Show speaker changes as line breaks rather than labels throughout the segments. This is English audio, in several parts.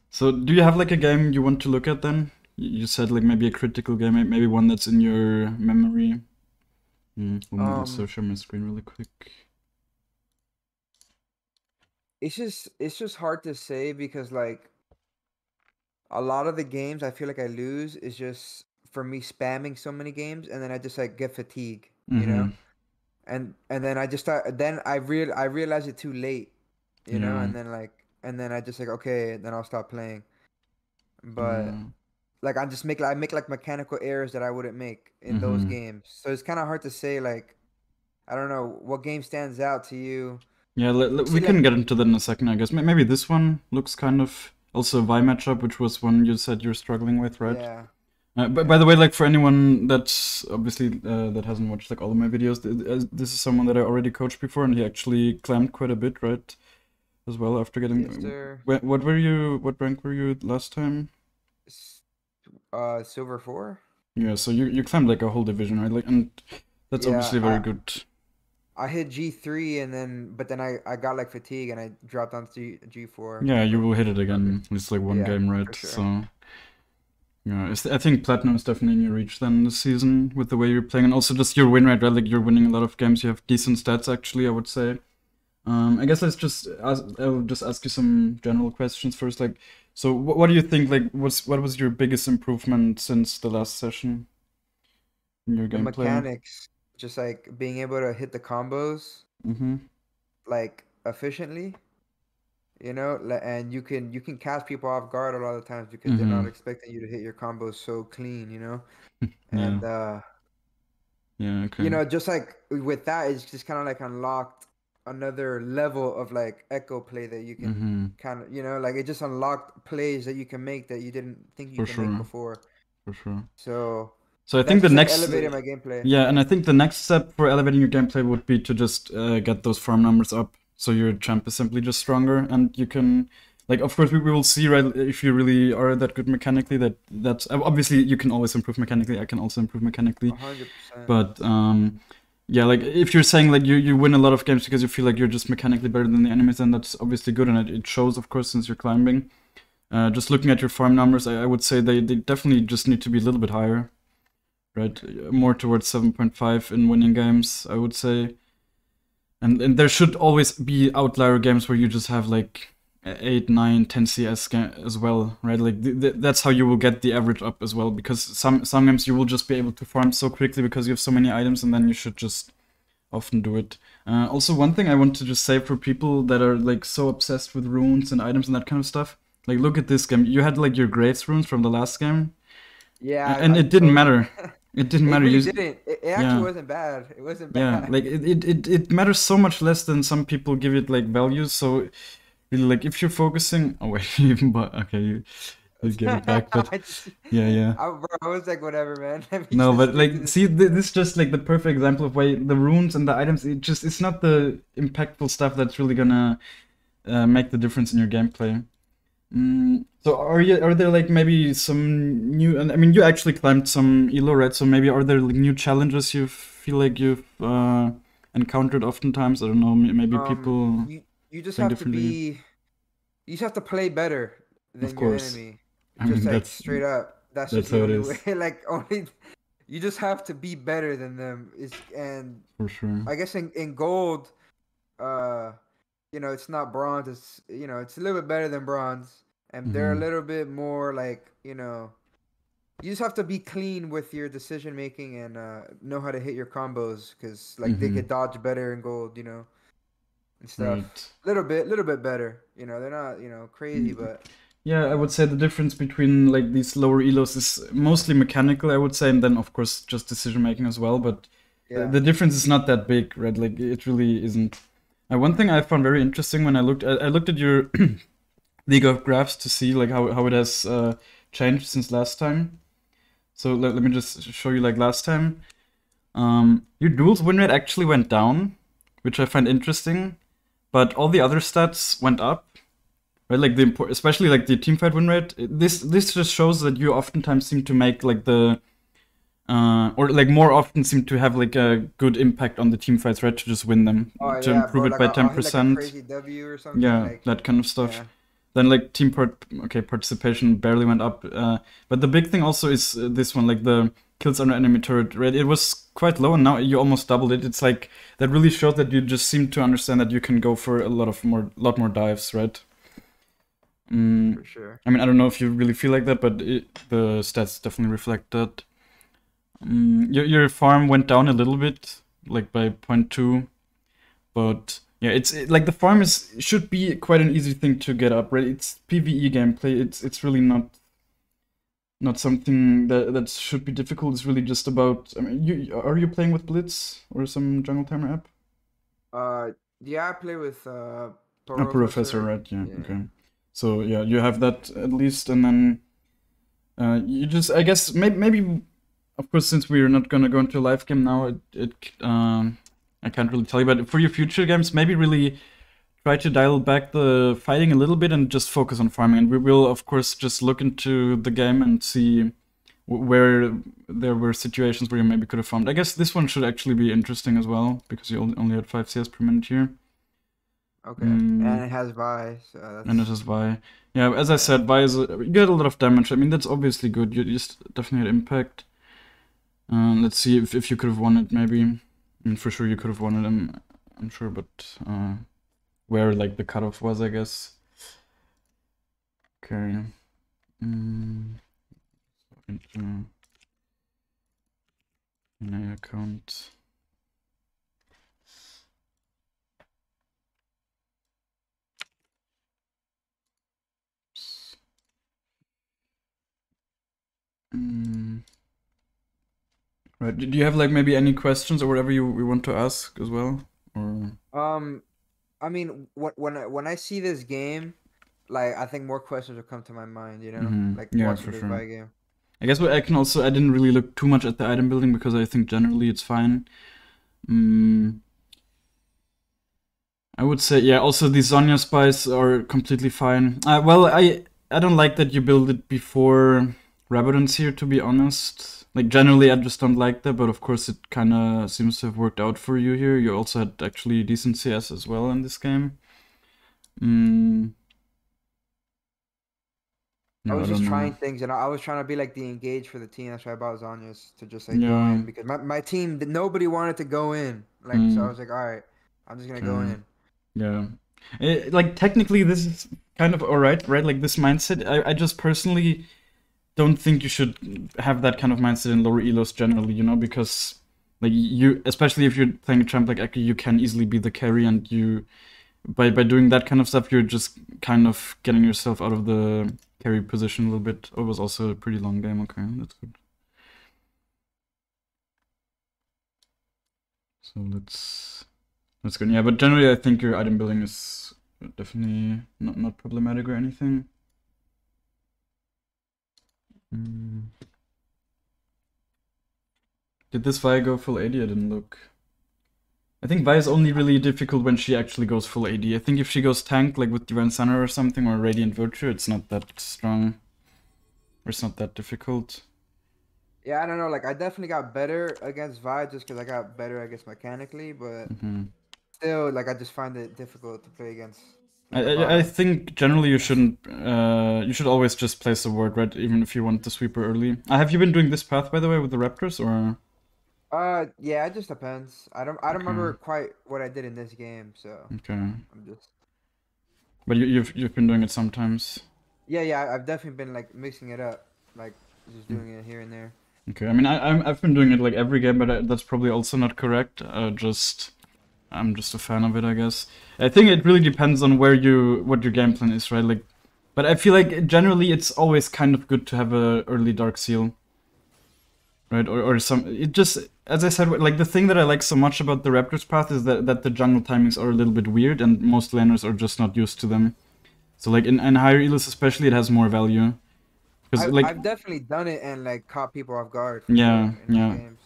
So do you have like a game you want to look at then? You said like maybe a critical game, maybe one that's in your memory. Let me also share my screen really quick.
It's just hard to say because like a lot of the games I feel like I lose is just for me spamming so many games and then I just like get fatigue, you know? And then I just start then I realize it too late, you know,
Yeah.
and then I just like okay, then I'll stop playing. But
Yeah.
like I make like mechanical errors that I wouldn't make in those
Mm-hmm.
games. So it's kind of hard to say like I don't know what game stands out to you.
Yeah,
See
we can
like
get into that in a second, I guess. Maybe this one looks kind of also a Vi matchup, which was one you said you're struggling with, right?
yeah.
But by
Yeah.
the way, like for anyone that's obviously that hasn't watched like all of my videos, this is someone that I already coached before, and he actually climbed quite a bit, right? As well after
Yes,
getting.
sir.
What were you? What rank were you last time?
S- Silver 4?
Yeah, so you climbed like a whole division, right? Like, and that's
Yeah,
obviously very good.
I hit G3 and then but then I got like fatigue and I dropped down to G4
Yeah, you
for
will hit it
a bit.
again. It's like one
Yeah,
game,
for
right?
sure.
So yeah, I think platinum is definitely in your reach then this season with the way you're playing, and also just your win rate, right? Like you're winning a lot of games. You have decent stats, actually, I would say. I guess I'll just ask you some general questions first. Like, so what do you think? Like, what was your biggest improvement since the last session in your
The
gameplay?
mechanics, just like being able to hit the combos
Mm-hmm.
like efficiently, you know, and you can catch people off guard a lot of times because they're not
Mm-hmm.
expecting you to hit your combos so clean, you know.
Yeah.
And
Yeah.
you
Okay.
know, just like with that, it's just kind of like unlocked another level of like echo play that you can
Mm-hmm.
kind of, you know, like it just unlocked plays that you can make that you didn't think you
For
can make
sure.
before.
For sure.
So
So I think
that's
the
just like
next,
elevating my gameplay.
yeah, and I think the next step for elevating your gameplay would be to just get those farm numbers up, so your champ is simply just stronger, and you can, like, of course, we will see, right, if you really are that good mechanically. That's obviously you can always improve mechanically. I can also improve mechanically,
100%.
but yeah, like if you're saying like you win a lot of games because you feel like you're just mechanically better than the enemies, then that's obviously good, and it shows, of course, since you're climbing. Just looking at your farm numbers, I would say they definitely just need to be a little bit higher, right? More towards 7.5 in winning games, I would say. And there should always be outlier games where you just have like 8, 9, 10 CS as well, right? Like that's how you will get the average up as well, because some games you will just be able to farm so quickly because you have so many items, and then you should just often do it. Also, one thing I want to just say for people that are like so obsessed with runes and items and that kind of stuff, like look at this game. You had like your Graves runes from the last game,
Yeah,
and
I
it didn't
totally.
matter. It didn't
It
matter.
really
You,
didn't. It actually
yeah,
wasn't bad. It wasn't
yeah.
bad.
Like it matters so much less than some people give it like values. So really, like if you're focusing, oh wait, you even bought. Okay, you gave it back, but
I just,
yeah, yeah.
bro, I was like, whatever, man. Let me
No,
just
but
stick to
like,
this.
see, this is just like the perfect example of why the runes and the items. It's not the impactful stuff that's really gonna make the difference in your gameplay. So are there like maybe some new? And I mean, you actually climbed some elo, right? So maybe are there like new challenges you feel like you've encountered oftentimes? I don't know. Maybe people
You just
playing
have to
differently.
be. You just have to play better
Of
than your
course.
enemy.
I
Just
mean,
like straight up. That's just
that's
the
how it
only way.
is
Like only you just have to be better than them. Is and
for sure.
I guess in gold, uh, you know, it's not bronze. It's you know, it's a little bit better than bronze, and they're a
Hmm.
little bit more like you know. You just have to be clean with your decision making and know how to hit your combos because like they
Hmm.
could dodge better in gold, you know, and stuff.
Right.
Little bit better. You know, they're not you know crazy, but
Yeah, I would say the difference between like these lower elos is mostly mechanical, I would say, and then of course just decision making as well. But
yeah.
the difference is not that big, right? Like it really isn't. One thing I found very interesting when I looked at your League of graphs to see like how it has changed since last time. So let me just show you like last time. Your duels win rate actually went down, which I find interesting, but all the other stats went up. Right, like especially like the team fight win rate. This just shows that you oftentimes seem to make like the or like more often seem to have like a good impact on the team fights, right? To just win them,
Oh
to
yeah,
improve
bro.
it
Like
by ten
I'll hit like a
percent.
crazy W or something.
Yeah,
Like
that kind of stuff.
yeah,
Then like participation barely went up. But the big thing also is this one, like the kills under enemy turret, right? It was quite low, and now you almost doubled it. It's like that really showed that you just seem to understand that you can go for a lot more dives, right?
For sure.
I mean, I don't know if you really feel like that, but the stats definitely reflect that. Your farm went down a little bit, like by 0.2, but yeah, like the farm should be quite an easy thing to get up, right? It's PvE gameplay. It's really not something that should be difficult. It's really just about. I mean, are you playing with Blitz or some jungle timer app?
Yeah, I play with
Professor, right? Yeah.
Yeah.
Okay. So yeah, you have that at least, and then you just, I guess, maybe, of course, since we're not gonna go into a live game now, I can't really tell you, but for your future games, maybe really try to dial back the fighting a little bit and just focus on farming. And we will, of course, just look into the game and see where there were situations where you maybe could have farmed. I guess this one should actually be interesting as well, because you only had 5 CS per minute here.
Okay, and it has Vi, so that's...
And it has Vi. Yeah, as I said, Vi is you get a lot of damage. I mean, that's obviously good. You just definitely had impact. Let's see if you could have won it, maybe. I mean, for sure you could have won it, I'm sure, but where like the cutoff was, I guess. Okay. Into my account. Right. Do you have like maybe any questions or whatever you want to ask as well? Or
I mean, when I see this game, like I think more questions will come to my mind, you know, like
yeah,
watching
for
this
sure.
Vi game.
I guess what I can also, I didn't really look too much at the item building because I think generally it's fine. I would say, yeah, also the Zonya spies are completely fine. Well, I don't like that you build it before Rabadon's here, to be honest. Like, generally I just don't like that, but of course it kind of seems to have worked out for you here. You also had actually decent CS as well in this game.
No, I was just trying things, and I was trying to be like the engage for the team. That's why I bought Zonya's to just like go in, because my team, nobody wanted to go in. Like, so I was like, all right, I'm just gonna go in.
Yeah. Like, technically this is kind of alright, right? Like, this mindset, I just personally don't think you should have that kind of mindset in lower elos generally, you know, because like you, especially if you're playing a champ like Ekko, you can easily be the carry, and you by doing that kind of stuff, you're just kind of getting yourself out of the carry position a little bit. Oh, it was also a pretty long game. Okay, that's good. So let's go. Yeah, but generally I think your item building is definitely not problematic or anything. Did this Vi go full AD? I didn't look. I think Vi is only really difficult when she actually goes full AD. I think if she goes tank, like with Divine Sunner or something, or Radiant Virtue, it's not that strong. Or it's not that difficult.
Yeah, I don't know. Like, I definitely got better against Vi just because I got better, I guess, mechanically. But still, like, I just find it difficult to play against.
I think generally you shouldn't. You should always just place a ward, right? Even if you want the sweeper early. Have you been doing this path, by the way, with the Raptors, or?
Yeah, it just depends. I don't remember quite what I did in this game, so.
Okay.
I'm just.
But you've been doing it sometimes.
Yeah, I've definitely been like mixing it up, like just doing it here and there.
Okay, I mean I've been doing it like every game, but that's probably also not correct. I'm just a fan of it, I guess. I think it really depends on what your game plan is, right? Like, but I feel like generally it's always kind of good to have a early Dark Seal, right? Or some. It just, as I said, like the thing that I like so much about the Raptors path is that the jungle timings are a little bit weird, and most laners are just not used to them. So like in higher elos especially, it has more value.
I've definitely done it and like caught people off guard.
Yeah.
Games.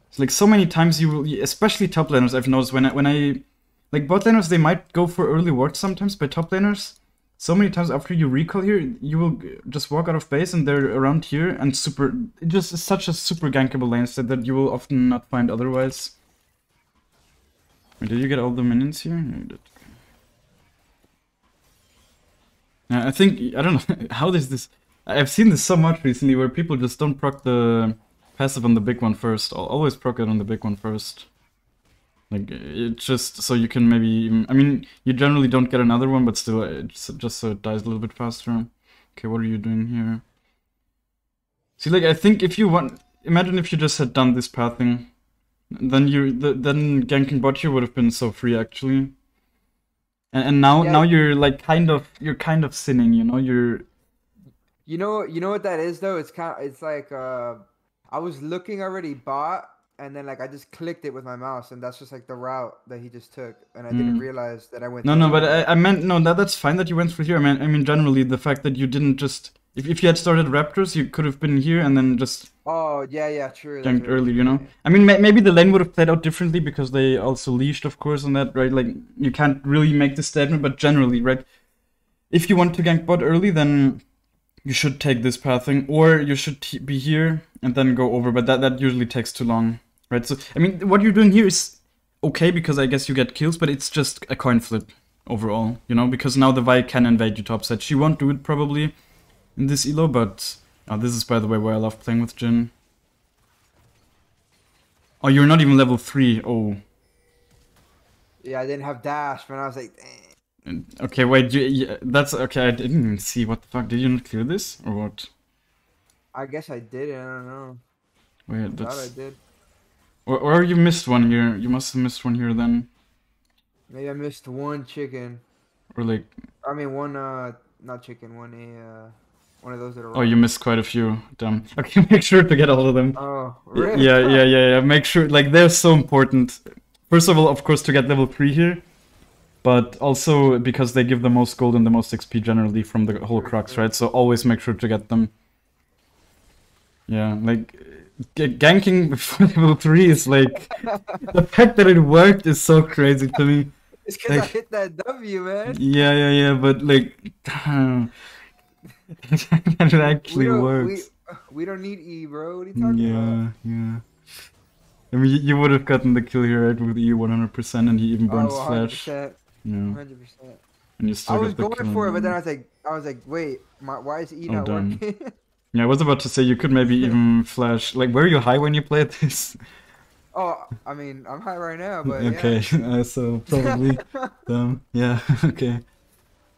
It's like so many times you will, especially top laners. I've noticed when I like bot laners, they might go for early wards sometimes, but top laners, so many times after you recall here, you will just walk out of base and they're around here and it just is such a super gankable lane set that you will often not find otherwise. Wait, did you get all the minions here? No, you did. Yeah, I think, I don't know, how does this... I've seen this so much recently where people just don't proc the passive on the big one first. I'll always proc it on the big one first. Like, it's just so you can maybe even... I mean, you generally don't get another one, but still, it's just so it dies a little bit faster. Okay, what are you doing here? See, like, I think if you want... Imagine if you just had done this pathing. Then then ganking bot here would have been so free, actually. And now you're like kind of sinning, you know?
You know what that is though? It's like I was looking already bot, and then like I just clicked it with my mouse, and that's just like the route that he just took, and I didn't realize that I went.
No, but I meant no. That's fine that you went through here. I mean generally the fact that you didn't just if you had started Raptors, you could have been here and then just.
Oh yeah, true.
Ganked early, you know. I mean maybe the lane would have played out differently because they also leashed, of course, on that, right? Like you can't really make the statement, but generally, right? If you want to gank bot early, then you should take this pathing, or you should be here and then go over, but that usually takes too long, right? So, I mean, what you're doing here is okay, because I guess you get kills, but it's just a coin flip overall, you know? Because now the Vi can invade you topside. She won't do it probably in this elo, but... Oh, this is, by the way, why I love playing with Jhin. Oh, you're not even level 3, oh.
Yeah, I didn't have dash, but I was like, dang.
Okay, wait, that's okay. I didn't even see. What the fuck? Did you not clear this or what?
I guess I did. I don't know.
Wait,
I thought I did.
Or you missed one here. You must have missed one here then.
Maybe I missed one chicken.
Or like.
I mean, one not chicken. One of those that are.
Oh, you missed quite a few. Damn. Okay, make sure to get all of them.
Oh, really?
Yeah. Make sure, like, they're so important. First of all, of course, to get level 3 here. But also because they give the most gold and the most XP generally from the whole Crux, right? So always make sure to get them. Yeah, like, ganking before level 3 is like... the fact that it worked is so crazy to me.
It's because like, I hit that W, man.
Yeah, but like... that actually works.
We don't need E, bro. What are you talking about?
Yeah. I mean, you would have gotten the kill here, right, with E 100%, and he even burns flash.
100%.
Yeah.
100%.
And you still
I was
get the
going
kill.
for it, but then I was like, wait, why is E not working?
Yeah, I was about to say you could maybe even flash. Like, were you high when you played this?
Oh, I mean, I'm high right now, but
okay, yeah. So probably. Yeah, okay.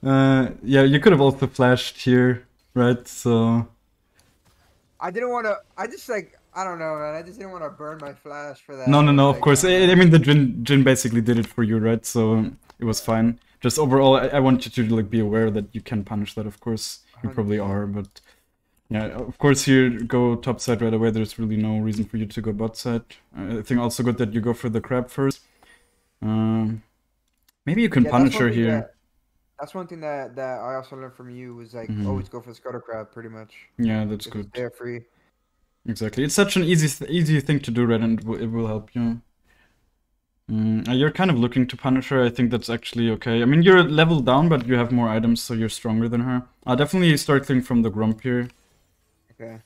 Yeah, you could have also flashed here, right? So.
I didn't want to. I just like. I don't know, man. I just didn't want to burn my flash for that.
No,
like,
of course. I mean, the Jhin basically did it for you, right? So it was fine. Just overall, I want you to like be aware that you can punish that, of course. You probably are, but yeah, of course, here go top side right away. There's really no reason for you to go bot side. I think also good that you go for the crab first. Maybe you can punish her here.
That's one thing that I also learned from you was like always go for the scuttle crab, pretty much.
Yeah, that's good.
They're free.
Exactly, it's such an easy thing to do, right? And it will help you. You're kind of looking to punish her. I think that's actually okay. I mean, you're leveled down, but you have more items, so you're stronger than her. I'll definitely start clearing from the Grump here.
Okay.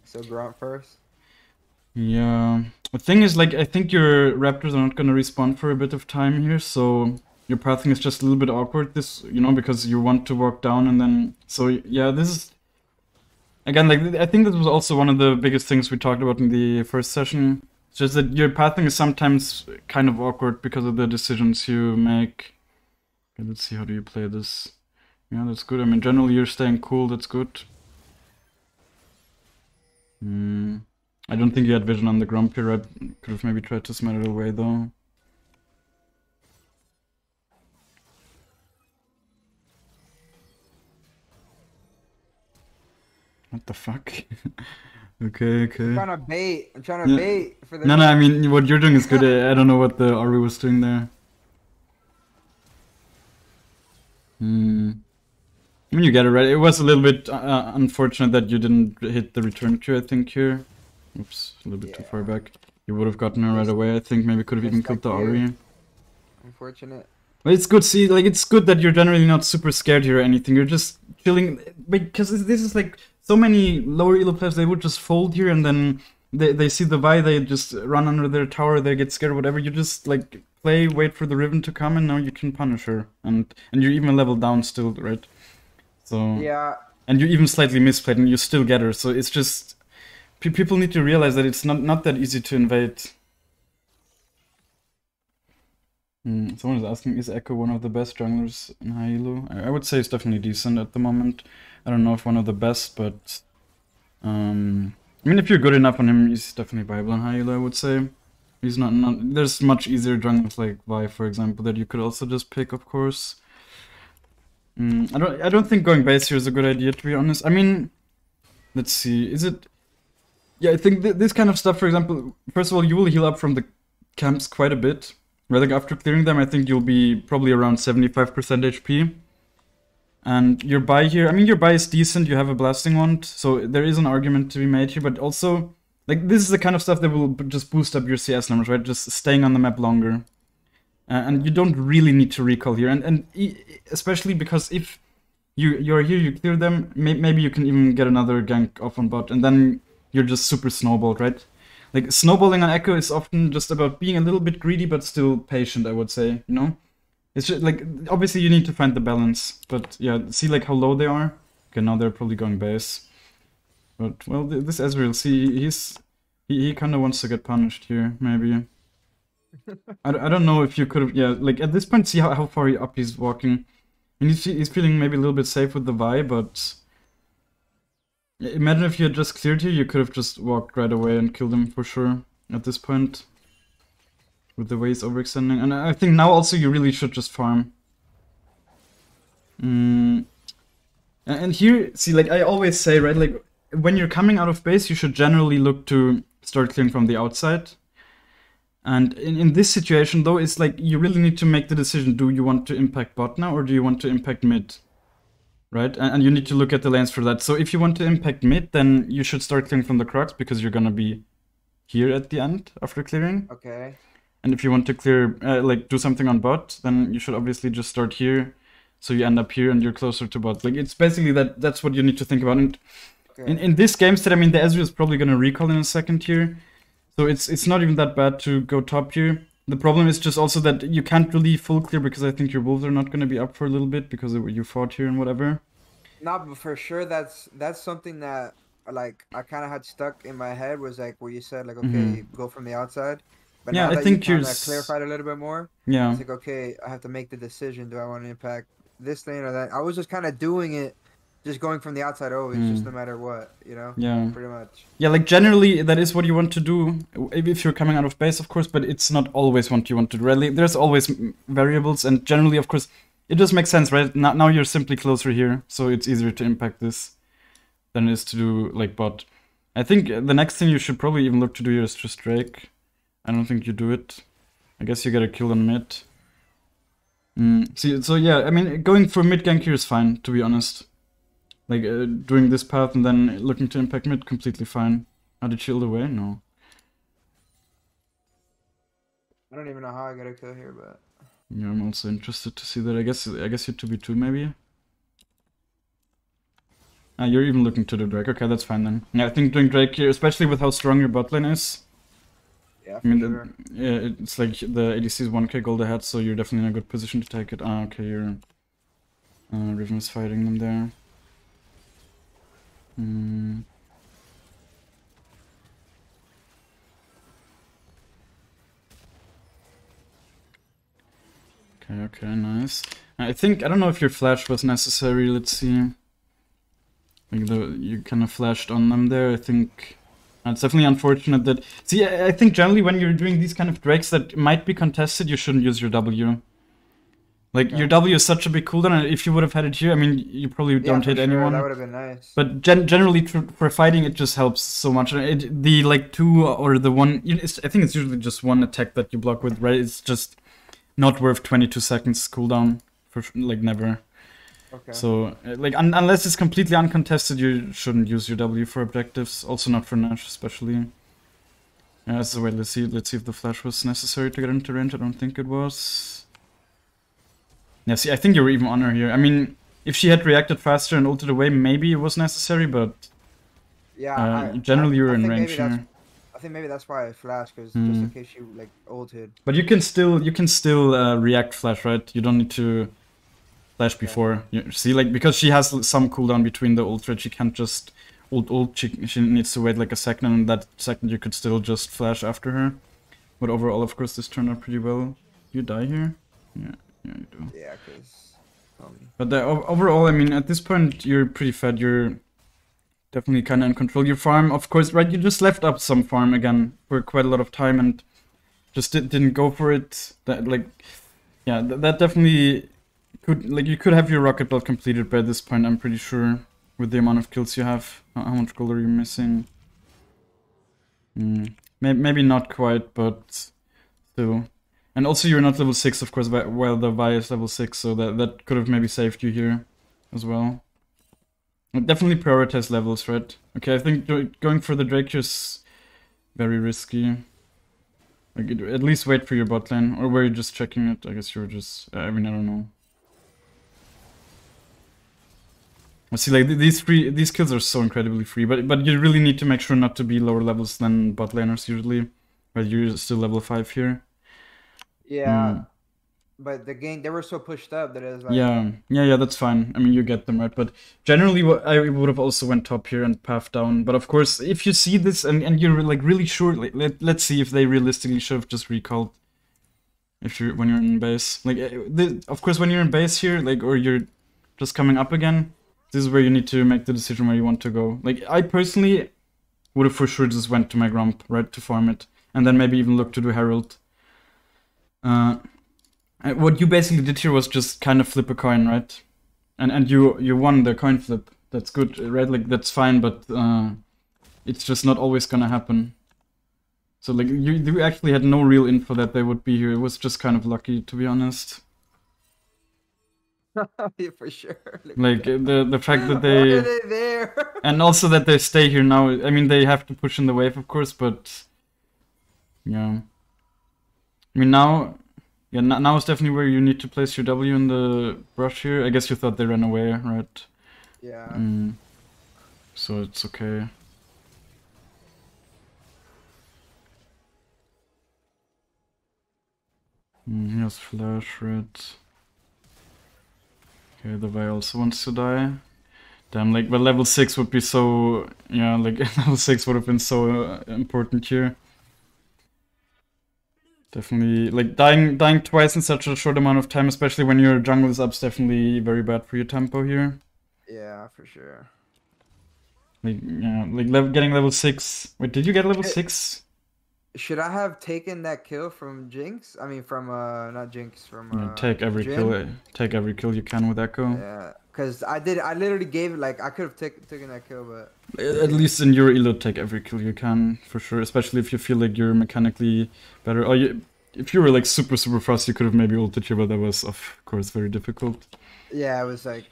So Grump first.
Yeah. The thing is, like, I think your Raptors are not gonna respawn for a bit of time here, so your pathing is just a little bit awkward. This, you know, because you want to walk down and then. So yeah, this is. Again, like, I think this was also one of the biggest things we talked about in the first session. It's just that your pathing is sometimes kind of awkward because of the decisions you make. Okay, let's see, how do you play this? Yeah, that's good. I mean, generally you're staying cool, that's good. I don't think you had vision on the Grump here. I could have maybe tried to smite it away, though. What the fuck? Okay.
I'm trying to bait. I'm trying to bait for the.
No, I mean, what you're doing is good. I don't know what the Ari was doing there. I mean, you get it right. It was a little bit unfortunate that you didn't hit the return Q, I think, here. Oops, a little bit too far back. You would have gotten her right away, I think. Maybe could have even killed the Ari.
Unfortunate.
But it's good, see, like, it's good that you're generally not super scared here or anything. You're just chilling, because this is like, so many lower elo players, they would just fold here and then they see the Vi, they just run under their tower, they get scared or whatever. You just, like, play, wait for the Riven to come, and now you can punish her. And you're even leveled down still, right? So
Yeah.
and you even slightly misplayed and you still get her. So it's just people need to realize that it's not that easy to invade. Someone is asking, is Ekko one of the best junglers in high elo? I would say it's definitely decent at the moment. I don't know if one of the best, but I mean, if you're good enough on him, he's definitely viable in high elo, I would say. He's not there's much easier junglers like Vi, for example, that you could also just pick, of course. I don't think going base here is a good idea, to be honest. I mean, let's see, is it... Yeah, I think this kind of stuff, for example, first of all, you will heal up from the camps quite a bit. Right, like after clearing them, I think you'll be probably around 75% HP. And your buy here, I mean, your buy is decent, you have a blasting wand, so there is an argument to be made here, but also, like, this is the kind of stuff that will just boost up your CS numbers, right? Just staying on the map longer. And you don't really need to recall here, and especially because if you're here, you clear them, maybe you can even get another gank off on bot, and then you're just super snowballed, right? Like, snowballing on Ekko is often just about being a little bit greedy, but still patient, I would say, you know? It's just, like, obviously you need to find the balance, but yeah, see, like, how low they are? Okay, now they're probably going base. But, well, this Ezreal, see, he kind of wants to get punished here, maybe. I don't know if you could have, yeah, like, at this point, see how far up he's walking. And he's feeling maybe a little bit safe with the Vi, but... Imagine if you had just cleared here, you could have just walked right away and killed him for sure at this point. With the way he's overextending. And I think now also you really should just farm. And here, see, like I always say, right, like when you're coming out of base, you should generally look to start clearing from the outside. And in this situation, though, it's like you really need to make the decision, do you want to impact bot now or do you want to impact mid? Right, and you need to look at the lanes for that. So if you want to impact mid, then you should start clearing from the Crocs because you're gonna be here at the end after clearing.
Okay.
And if you want to clear, like do something on bot, then you should obviously just start here, so you end up here and you're closer to bot. Like it's basically that's what you need to think about. And okay. in this game set, I mean, the Ezreal is probably gonna recall in a second here, so it's not even that bad to go top here. The problem is just also that you can't really full clear because I think your wolves are not going to be up for a little bit because you fought here and whatever.
No, but for sure that's something that like I kind of had stuck in my head was like where you said like okay go from the outside, but
yeah,
now
I
that
think
you kind of clarified a little bit more.
Yeah,
it's like okay, I have to make the decision. Do I want to impact this lane or that? I was just kind of doing it. Just going from the outside always, just no matter what, you know?
Yeah.
Pretty much.
Yeah, like generally that is what you want to do if you're coming out of base, of course, but it's not always what you want to do. Really, there's always variables, and generally, of course, it just makes sense, right? Now you're simply closer here, so it's easier to impact this than it is to do like bot. I think the next thing you should probably even look to do here is just Drake. I don't think you do it. I guess you get a kill on mid. See, so yeah, I mean, going for mid gank here is fine, to be honest. Like, doing this path and then looking to impact mid, completely fine. Did it shield away? No.
I don't even know how I got a kill here, but...
Yeah, I'm also interested to see that. I guess you're 2v2 maybe? Ah, you're even looking to do Drake. Okay, that's fine then. Yeah, I think doing Drake here, especially with how strong your bot lane is.
Yeah,
I mean, sure. Yeah, it's like the ADC is 1k gold ahead, so you're definitely in a good position to take it. Ah, okay, you're... Riven is fighting them there. Okay, nice. I don't know if your flash was necessary, let's see. Like you kind of flashed on them there, I think. It's definitely unfortunate that... See, I think generally when you're doing these kind of drakes that might be contested, you shouldn't use your W. Like, your W is such a big cooldown, and if you would have had it here, I mean, you probably don't hit anyone.
That would have been nice.
But generally, for fighting, it just helps so much. The, like, 2 or the 1... I think it's usually just 1 attack that you block with, right? It's just not worth 22 seconds cooldown. For, like, never. Okay. So, like, unless it's completely uncontested, you shouldn't use your W for objectives. Also not for Nash, especially. Yeah, so wait, let's see if the flash was necessary to get into range. I don't think it was. Yeah, see, I think you were even on her here. I mean, if she had reacted faster and ulted away, maybe it was necessary, but... Yeah, generally you were in range here.
I think maybe that's why I flashed, because just in case she, like, ulted.
But you can still react flash, right? You don't need to... flash before. You see, like, because she has some cooldown between the ult, right? She can't just ult. She needs to wait like a second, and that second you could still just flash after her. But overall, of course, this turned out pretty well. You die here? Yeah, you do.
Yeah, because...
But overall, I mean, at this point, you're pretty fed. You're definitely kind of in control. Your farm, of course, right? You just left up some farm again for quite a lot of time and just didn't go for it. That, like, yeah, that definitely could, like, you could have your rocket belt completed by this point, I'm pretty sure, with the amount of kills you have. How much gold are you missing? Maybe not quite, but still. And also you're not level 6, of course, while the Vi is level 6, so that could have maybe saved you here as well. Definitely prioritize levels, right? Okay, I think going for the Drake is very risky. Like, at least wait for your bot lane, or were you just checking it? I guess you were just... I mean, I don't know. I see, like, these kills are so incredibly free, but you really need to make sure not to be lower levels than bot laners usually. But you're still level 5 here.
Yeah, but the game, they were so pushed up that it was like...
Yeah, that's fine. I mean, you get them, right? But generally, I would have also went top here and path down. But of course, if you see this and you're like really sure, like, let's see if they realistically should have just recalled. When you're in base, like, of course, when you're in base here, like, or you're just coming up again, this is where you need to make the decision where you want to go. Like, I personally would have for sure just went to my Grump, right, to farm it, and then maybe even look to do Herald. What you basically did here was just kind of flip a coin, right? And you won the coin flip. That's good, right? Like, that's fine, but it's just not always gonna happen. So, like, you actually had no real info that they would be here. It was just kind of lucky, to be honest.
Yeah, for sure.
Like, the fact that they...
Why are they there?
And also that they stay here now. I mean, they have to push in the wave, of course, but... Yeah. I mean, now... Yeah, now is definitely where you need to place your W in the brush here. I guess you thought they ran away, right?
Yeah.
So it's okay. Here's flash, red. Okay, the Vi also wants to die. Damn, like, but level 6 would be so... Yeah, like, level 6 would have been so important here. Definitely, like, dying twice in such a short amount of time, especially when your jungle is up, is definitely very bad for your tempo here.
Yeah, for sure.
Like, yeah, like, getting level 6... Wait, did you get level 6?
Should I have taken that kill from Jinx? I mean, from, not Jinx, from,
Yeah, take every kill. Take every kill you can with Ekko.
Yeah, because I literally gave, like, I could have taken that kill, but...
At least in your elo, take every kill you can, for sure. Especially if you feel like you're mechanically better. Or if you were, like, super fast, you could have maybe ulted here, but that was, of course, very difficult.
Yeah, it was like...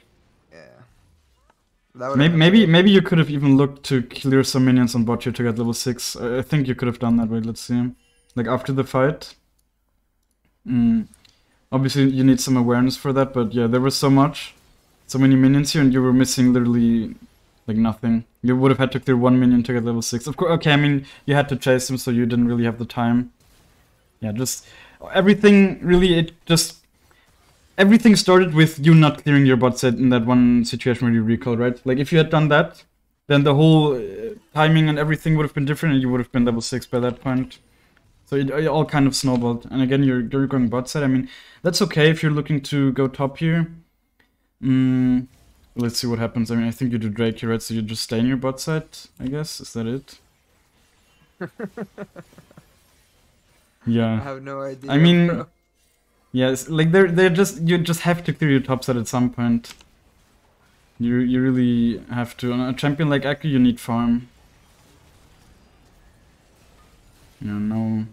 Yeah.
Maybe you could have even looked to clear some minions on bot here to get level 6. I think you could have done that. Wait, let's see. Like, after the fight. Obviously, you need some awareness for that, but yeah, there was so many minions here, and you were missing literally, like, nothing. You would have had to clear 1 minion to get level 6. Of course, okay, I mean, you had to chase him, so you didn't really have the time. Yeah, just... Everything, really, everything started with you not clearing your bot set in that one situation where you recalled, right? Like, if you had done that, then the whole timing and everything would have been different, and you would have been level 6 by that point. So it all kind of snowballed. And again, you're going bot side. I mean, that's okay if you're looking to go top here. Let's see what happens. I mean, I think you do Drake here, right? So you just stay in your bot side, I guess. Is that it? Yeah.
I have no idea.
I mean, yes, like you just have to clear your top side at some point. You really have to. On a champion like Ekko, you need farm. Yeah, no.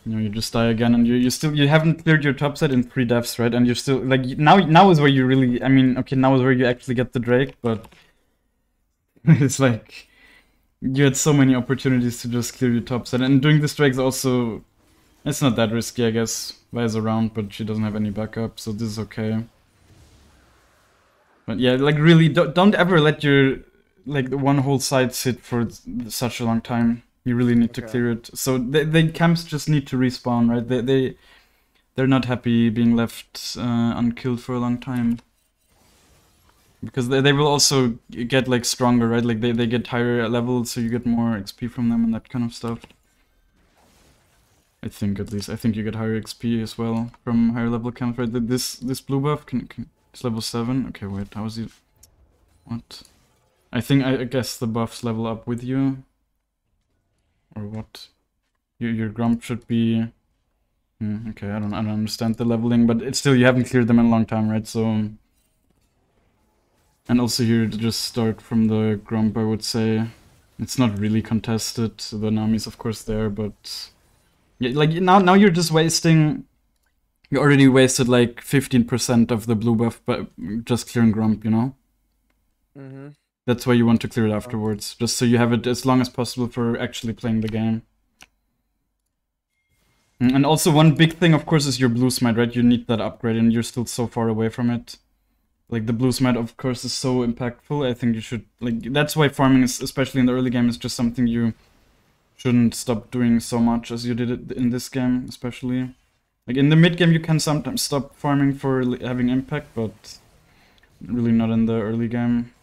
You know, you just die again, and you haven't cleared your top side in 3 deaths, right? And you're still like now is where you really. I mean, okay, now is where you actually get the Drake, but it's like you had so many opportunities to just clear your top side, and doing this Drake's also. It's not that risky, I guess. Vi's around, but she doesn't have any backup, so this is okay. But yeah, like really, don't ever let your the one whole side sit for such a long time. You really need to clear it. So the camps just need to respawn, right? they're not happy being left unkilled for a long time. Because they will also get like stronger, right? Like they get higher levels, so you get more XP from them and that kind of stuff. I think at least. I think you get higher XP as well from higher level camps, right? This blue buff it's level 7. Okay, wait, how is he? What? I guess the buffs level up with you. Or what? Your grump should be. Okay, I don't understand the leveling, but it's still, you haven't cleared them in a long time, right? So. And also here to just start from the grump, I would say. It's not really contested. The Nami's of course there, but yeah, like now you're just wasting. You already wasted like 15% of the blue buff, but just clearing grump, you know. That's why you want to clear it afterwards, just so you have it as long as possible for actually playing the game. And also one big thing, of course, is your blue smite, right? You need that upgrade, and you're still so far away from it. Like the blue smite, of course, is so impactful. I think you should, like, that's why farming is, especially in the early game, is just something you shouldn't stop doing so much as you did it in this game, especially. Like in the mid game, you can sometimes stop farming for having impact, but really not in the early game.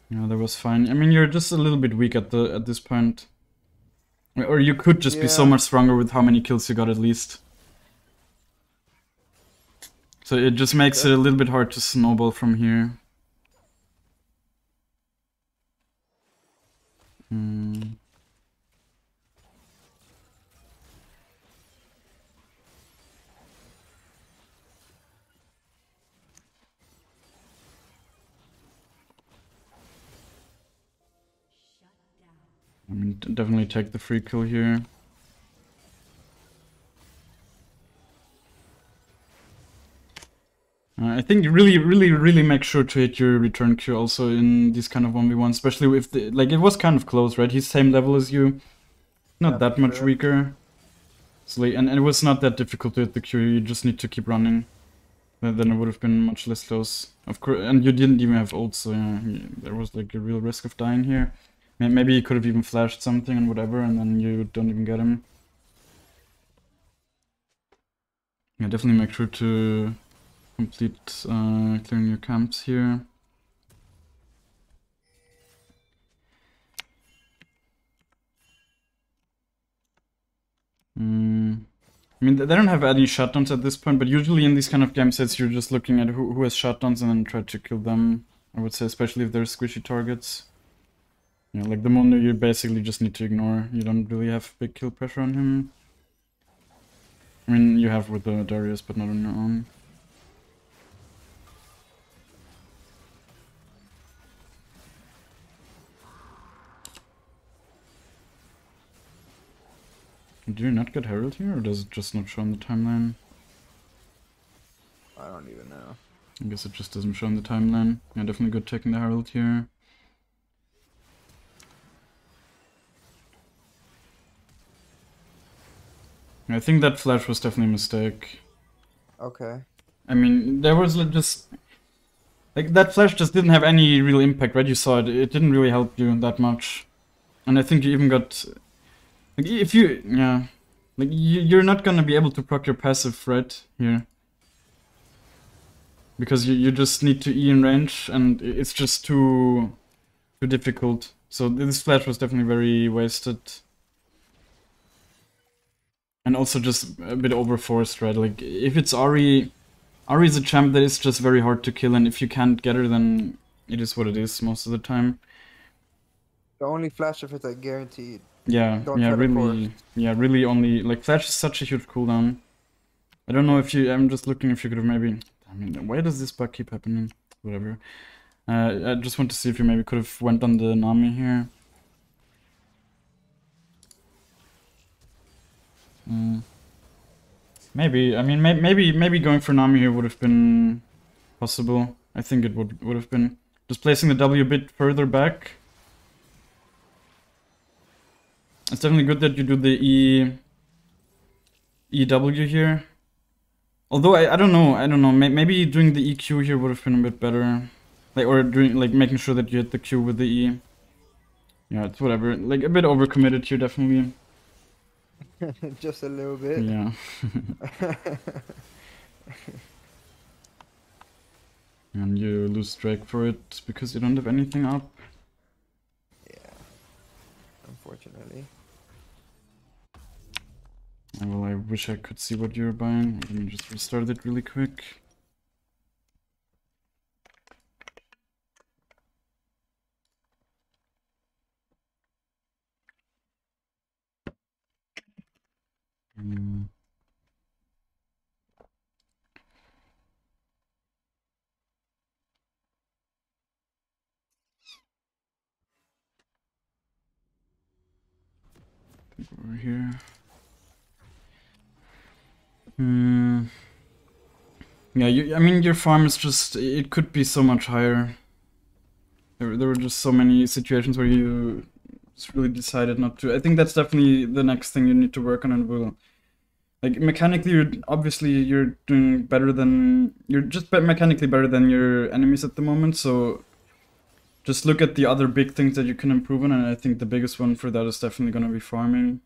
Yeah, that was fine. I mean, you're just a little bit weak at this point, or you could just be so much stronger with how many kills you got at least. So it just makes it a little bit hard to snowball from here. I mean, definitely take the free kill here. I think you really make sure to hit your return Q also in these kind of 1v1, especially if like it was kind of close, right? He's same level as you, not that much weaker. So like, and it was not that difficult to hit the Q. You just need to keep running. Then it would have been much less close. Of course, and you didn't even have ult, so yeah, there was like a real risk of dying here. Maybe he could have even flashed something and whatever, and then you don't even get him. Yeah, definitely make sure to complete clearing your camps here. I mean, they don't have any shutdowns at this point, but usually in these kind of game sets, you're just looking at who has shutdowns and then try to kill them. I would say, especially if they're squishy targets. Yeah, like the Mundo, you basically just need to ignore. You don't really have big kill pressure on him. I mean, you have with the Darius, but not on your own. Do you not get Herald here, or does it just not show on the timeline?
I don't even know.
I guess it just doesn't show on the timeline. Yeah, definitely good taking the Herald here. I think that flash was definitely a mistake.
Okay.
I mean, there was just... Like, that flash just didn't have any real impact, right? You saw it. It didn't really help you that much. And I think you even got... Like, if you... Yeah. Like, you're not gonna be able to proc your passive, right? Here. Because you just need to E in range, and it's just too difficult. So this flash was definitely very wasted. And also just a bit overforced, right? Like, if it's Ahri is a champ that is just very hard to kill, and if you can't get her, then it is what it is most of the time.
The only flash of it I guaranteed.
Yeah, really only... Like, flash is such a huge cooldown. I don't know if you... I'm just looking if you could have maybe... I mean, why does this bug keep happening? Whatever. I just want to see if you maybe could have went on the Nami here. Maybe. I mean, maybe going for Nami here would have been possible. I think it would have been. Just placing the W a bit further back. It's definitely good that you do the EW here. Although I don't know. Maybe doing the EQ here would have been a bit better. Like, or doing, like, making sure that you hit the Q with the E. Yeah, it's whatever. Like, a bit overcommitted here, definitely.
Just a little bit.
Yeah. And you lose drag for it because you don't have anything up.
Yeah, unfortunately.
Well, I wish I could see what you're buying. Let me just restart it really quick. Over here. Yeah, I mean, your farm is just, it could be so much higher. There were just so many situations where you just really decided not to. I think that's definitely the next thing you need to work on, and will, like, mechanically, you're doing better than, you're just mechanically better than your enemies at the moment, so just look at the other big things that you can improve on, and I think the biggest one for that is definitely going to be farming.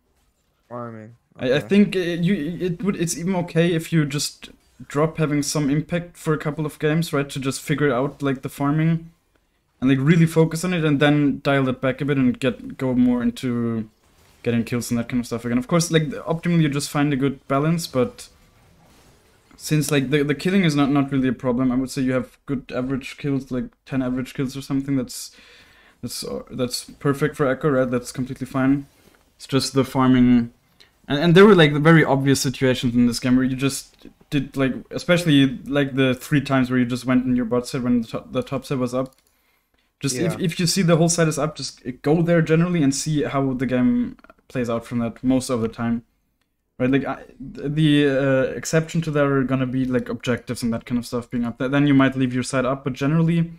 Farming.
I
Okay.
think it's even okay if you just drop having some impact for a couple of games, right? To just figure out like the farming and like really focus on it, and then dial it back a bit and go more into getting kills and that kind of stuff again. Of course, like optimally you just find a good balance, but since like the killing is not really a problem, I would say you have good average kills, like 10 average kills or something. That's perfect for Ekko, right? That's completely fine. It's just the farming. And there were like very obvious situations in this game where you just did like, especially like the 3 times where you just went in your bot set when the top set was up. Just
Yeah.
if you see the whole side is up, just go there generally and see how the game plays out from that most of the time. Right, like the exception to that are gonna be like objectives and that kind of stuff being up. Then you might leave your side up, but generally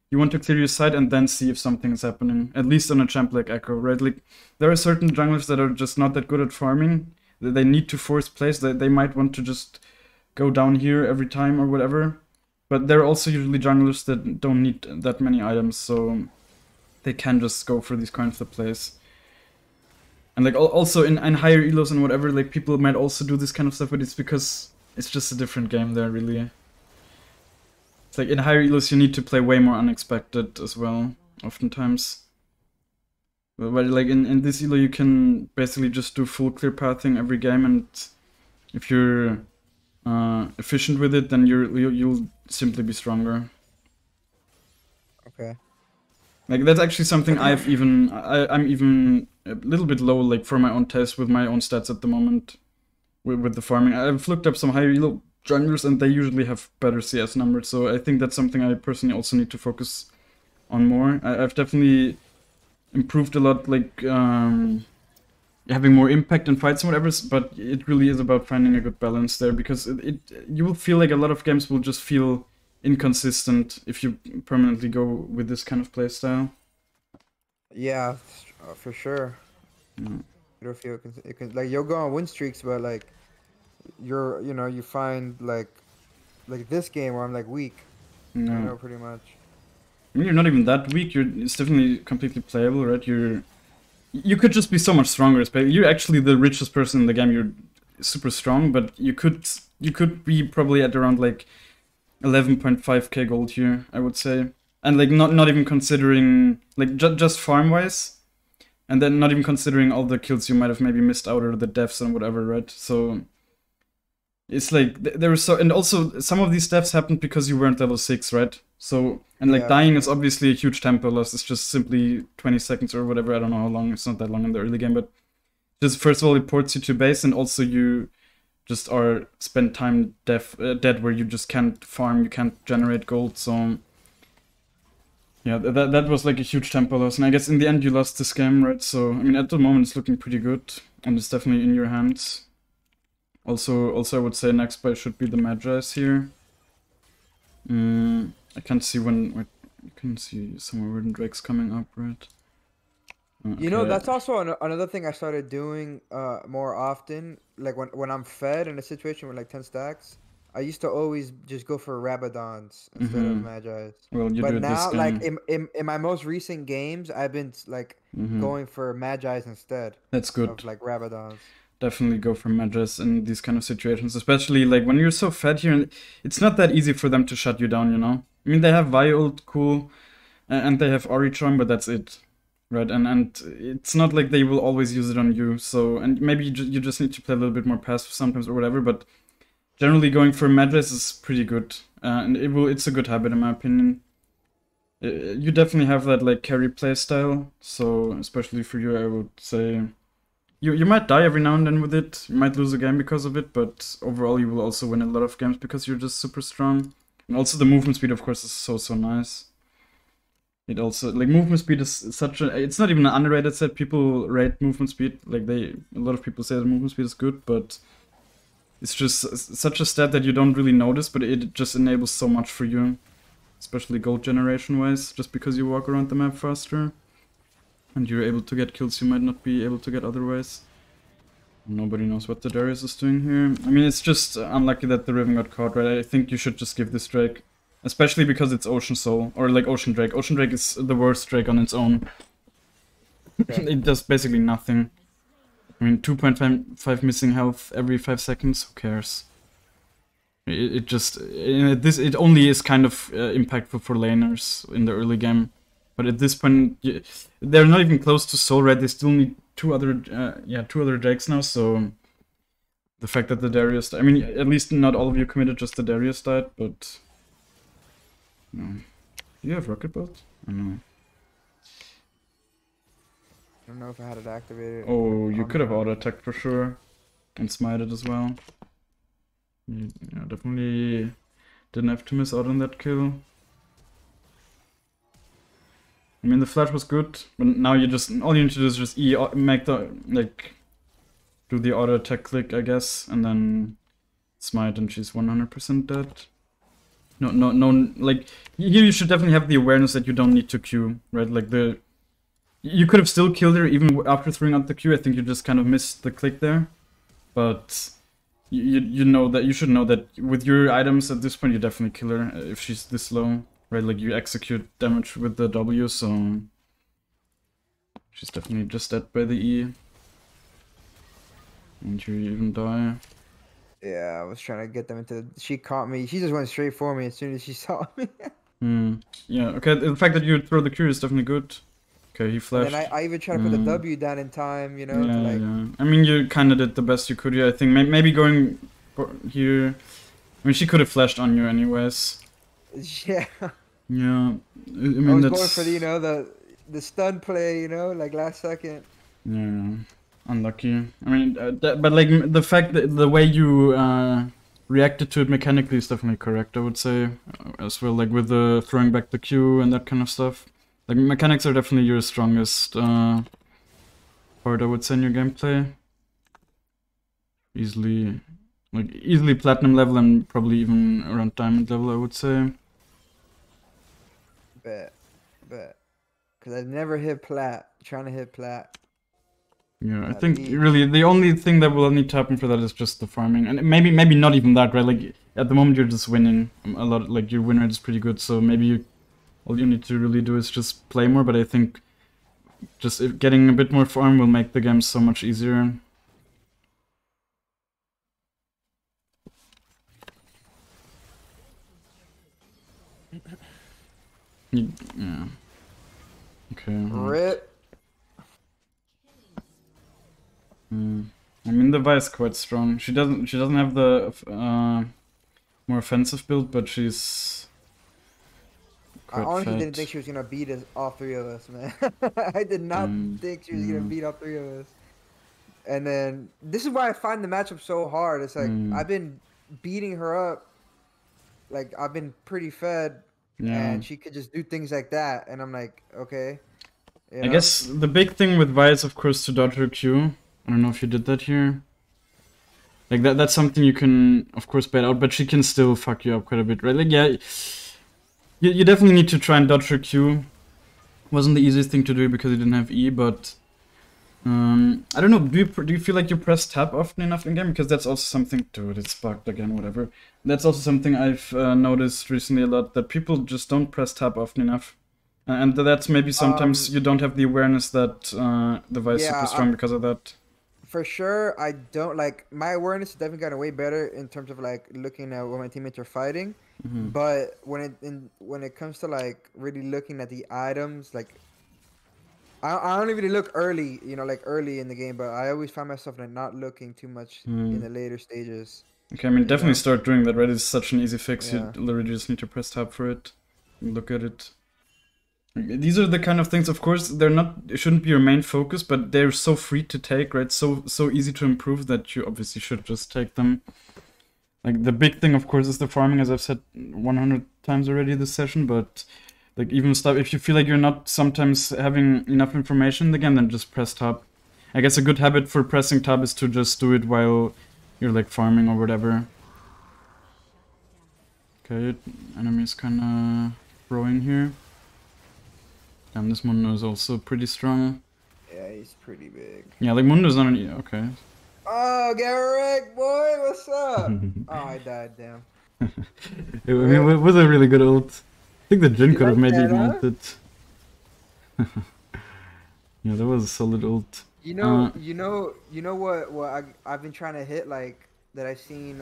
you want to clear your side and then see if something is happening, at least on a champ like Ekko, right? Like, there are certain junglers that are just not that good at farming. They need to force plays. They might want to just go down here every time or whatever. But there are also usually junglers that don't need that many items, so they can just go for these kinds of plays. And like also in higher elos and whatever, like people might also do this kind of stuff, but it's because it's just a different game there, really. It's like in higher elos you need to play way more unexpected as well, oftentimes. But like in this elo you can basically just do full clear pathing every game, and if you're efficient with it, then you'll simply be stronger.
Okay.
Like that's actually something I'm even a little bit low, like for my own test with my own stats at the moment with the farming. I've looked up some higher elo junglers and they usually have better CS numbers, so I think that's something I personally also need to focus on more. I've definitely improved a lot, like having more impact in fights and whatever, but it really is about finding a good balance there, because you will feel like a lot of games will just feel inconsistent if you permanently go with this kind of playstyle.
Yeah, for sure.
Yeah.
It'll feel like you'll go on win streaks, but like you find like this game where I'm like weak.
No.
Pretty much.
I mean, you're not even that weak. It's definitely completely playable, right? You could just be so much stronger. You're actually the richest person in the game. You're super strong, but you could be probably at around like 11.5k gold here, I would say, and like not even considering like just farm wise, and then not even considering all the kills you might have maybe missed out or the deaths and whatever, right? So it's like there was and also some of these deaths happened because you weren't level 6, right? So, and like
Yeah,
dying
for
is
sure.
obviously a huge tempo loss. It's just simply 20 seconds or whatever. I don't know how long. It's not that long in the early game, but just first of all it ports you to base, and also you just are spend time dead where you just can't farm, you can't generate gold. So yeah, that was like a huge tempo loss, and I guess in the end you lost this game, right? So I mean, at the moment it's looking pretty good, and it's definitely in your hands. Also I would say next buy should be the Magi's here. I can't see when you can see somewhere where the Drake's coming up, right? Okay.
That's also another thing I started doing more often. Like when I'm fed in a situation with like 10 stacks, I used to always just go for Rabadons instead of Magi's.
Well, you
But
do it this
now, like
game.
in my most recent games, I've been like going for Magi's instead
That's
of
good.
like Rabadons.
definitely go for Mages in these kind of situations, especially like when you're so fed here, and it's not that easy for them to shut you down, you know? I mean, they have Viol, cool, and they have Ori Charm, but that's it, right? And it's not like they will always use it on you, so, and maybe you just need to play a little bit more passive sometimes or whatever, but generally going for Mages is pretty good, and it's a good habit in my opinion. You definitely have that like carry play style, so especially for you, I would say you might die every now and then with it. You might lose a game because of it, but overall you will also win a lot of games because you're just super strong. And also the movement speed, of course, is so nice. It also like movement speed is such a. It's not even an underrated set. People rate movement speed like a lot of people say that movement speed is good, but it's just such a stat that you don't really notice, but it just enables so much for you. Especially gold generation wise, just because you walk around the map faster. And you're able to get kills you might not be able to get otherwise. Nobody knows what the Darius is doing here. I mean, it's just unlucky that the Riven got caught, right? I think you should just give this Drake. Especially because it's Ocean Soul, or like Ocean Drake. Ocean Drake is the worst Drake on its own. It does basically nothing. I mean, 2.5 missing health every 5 seconds, who cares? It only is kind of impactful for laners in the early game, but at this point they're not even close to soul, right? They still need two other Drakes now. So the fact that the Darius, I mean, at least not all of you committed, just the Darius died. But no, do you have rocket boat? I don't know.
I don't know if I had it activated.
Oh, you could have auto attacked for sure and smited as well. Yeah, definitely didn't have to miss out on that kill. I mean, the flash was good, but now all you need to do is just make the, like, do the auto attack click, I guess, and then smite, and she's 100% dead. No, like, here you should definitely have the awareness that you don't need to Q, right? Like, you could have still killed her even after throwing out the Q. I think you just kind of missed the click there, but you know that you should know that with your items at this point you definitely kill her if she's this low, right? Like you execute damage with the W, so she's definitely just dead by the E, and you even die.
Yeah, I was trying to get them into. She caught me. She just went straight for me as soon as she saw me.
Yeah. Okay. The fact that you throw the Q is definitely good. Okay, he flashed.
And I even tried to put the W down in time, you know.
Yeah,
to like...
yeah. I mean, you kind of did the best you could here. I think maybe going here. I mean, she could have flashed on you anyways.
Yeah.
Yeah. I mean,
I was going for the stun play, you know, like last second.
Yeah. Unlucky. I mean, but like the fact that the way you reacted to it mechanically is definitely correct, I would say, as well. Like with the throwing back the Q and that kind of stuff. Like, mechanics are definitely your strongest part, I would say, in your gameplay. Easily platinum level and probably even around diamond level, I would say.
Bet. Because I've never hit plat. Trying to hit plat.
Yeah, I think really the only thing that will need to happen for that is just the farming. And maybe not even that, right? Like, at the moment you're just winning a lot, like your win rate is pretty good, so maybe all you need to really do is just play more, but I think just getting a bit more farm will make the game so much easier. Yeah. Okay.
Rip.
I mean, the Vi is quite strong. She doesn't have the more offensive build, but she's
I honestly
fat.
didn't think she was gonna beat all three of us, man. I did not think she was gonna beat all three of us. And then this is why I find the matchup so hard. It's like I've been beating her up, like I've been pretty fed, and she could just do things like that, and I'm like, okay.
I guess the big thing with Vi is, of course, to dodge her Q. I don't know if you did that here. Like that's something you can, of course, bait out, but she can still fuck you up quite a bit, right? Like, yeah. You definitely need to try and dodge her Q. Wasn't the easiest thing to do because you didn't have E, but I don't know. Do you feel like you press tab often enough in game? Because that's also something. Dude, it's bugged again. Whatever. That's also something I've noticed recently a lot, that people just don't press tab often enough, and that's maybe sometimes you don't have the awareness that the Vi is super strong because of that.
For sure, I don't like my awareness has definitely gotten way better in terms of like looking at what my teammates are fighting.
Mm-hmm.
But when it comes to like really looking at the items, like I don't really look early, like early in the game. But I always find myself like not looking too much in the later stages.
Okay, I mean,
You
definitely
know?
start doing that, right? It's such an easy fix. You
Yeah.
literally just need to press tab for it, and look at it. These are the kind of things, of course, they're not, it shouldn't be your main focus, but they're so free to take, right? So easy to improve that you obviously should just take them. Like, the big thing, of course, is the farming, as I've said 100 times already this session, but like even stuff, if you feel like you're not sometimes having enough information in the game, then just press tab. I guess a good habit for pressing tab is to just do it while you're like farming or whatever. Okay, enemy's kinda throwing here. And this Mundo is also pretty strong.
Yeah, he's pretty big.
Yeah, like Mundo's not an okay.
Oh, get wrecked, boy! What's up? Oh, I died. Damn.
It was a really good ult. I think the Jhin could have maybe even ulted. Yeah, that was a solid ult.
You know what I've been trying to hit like that I've seen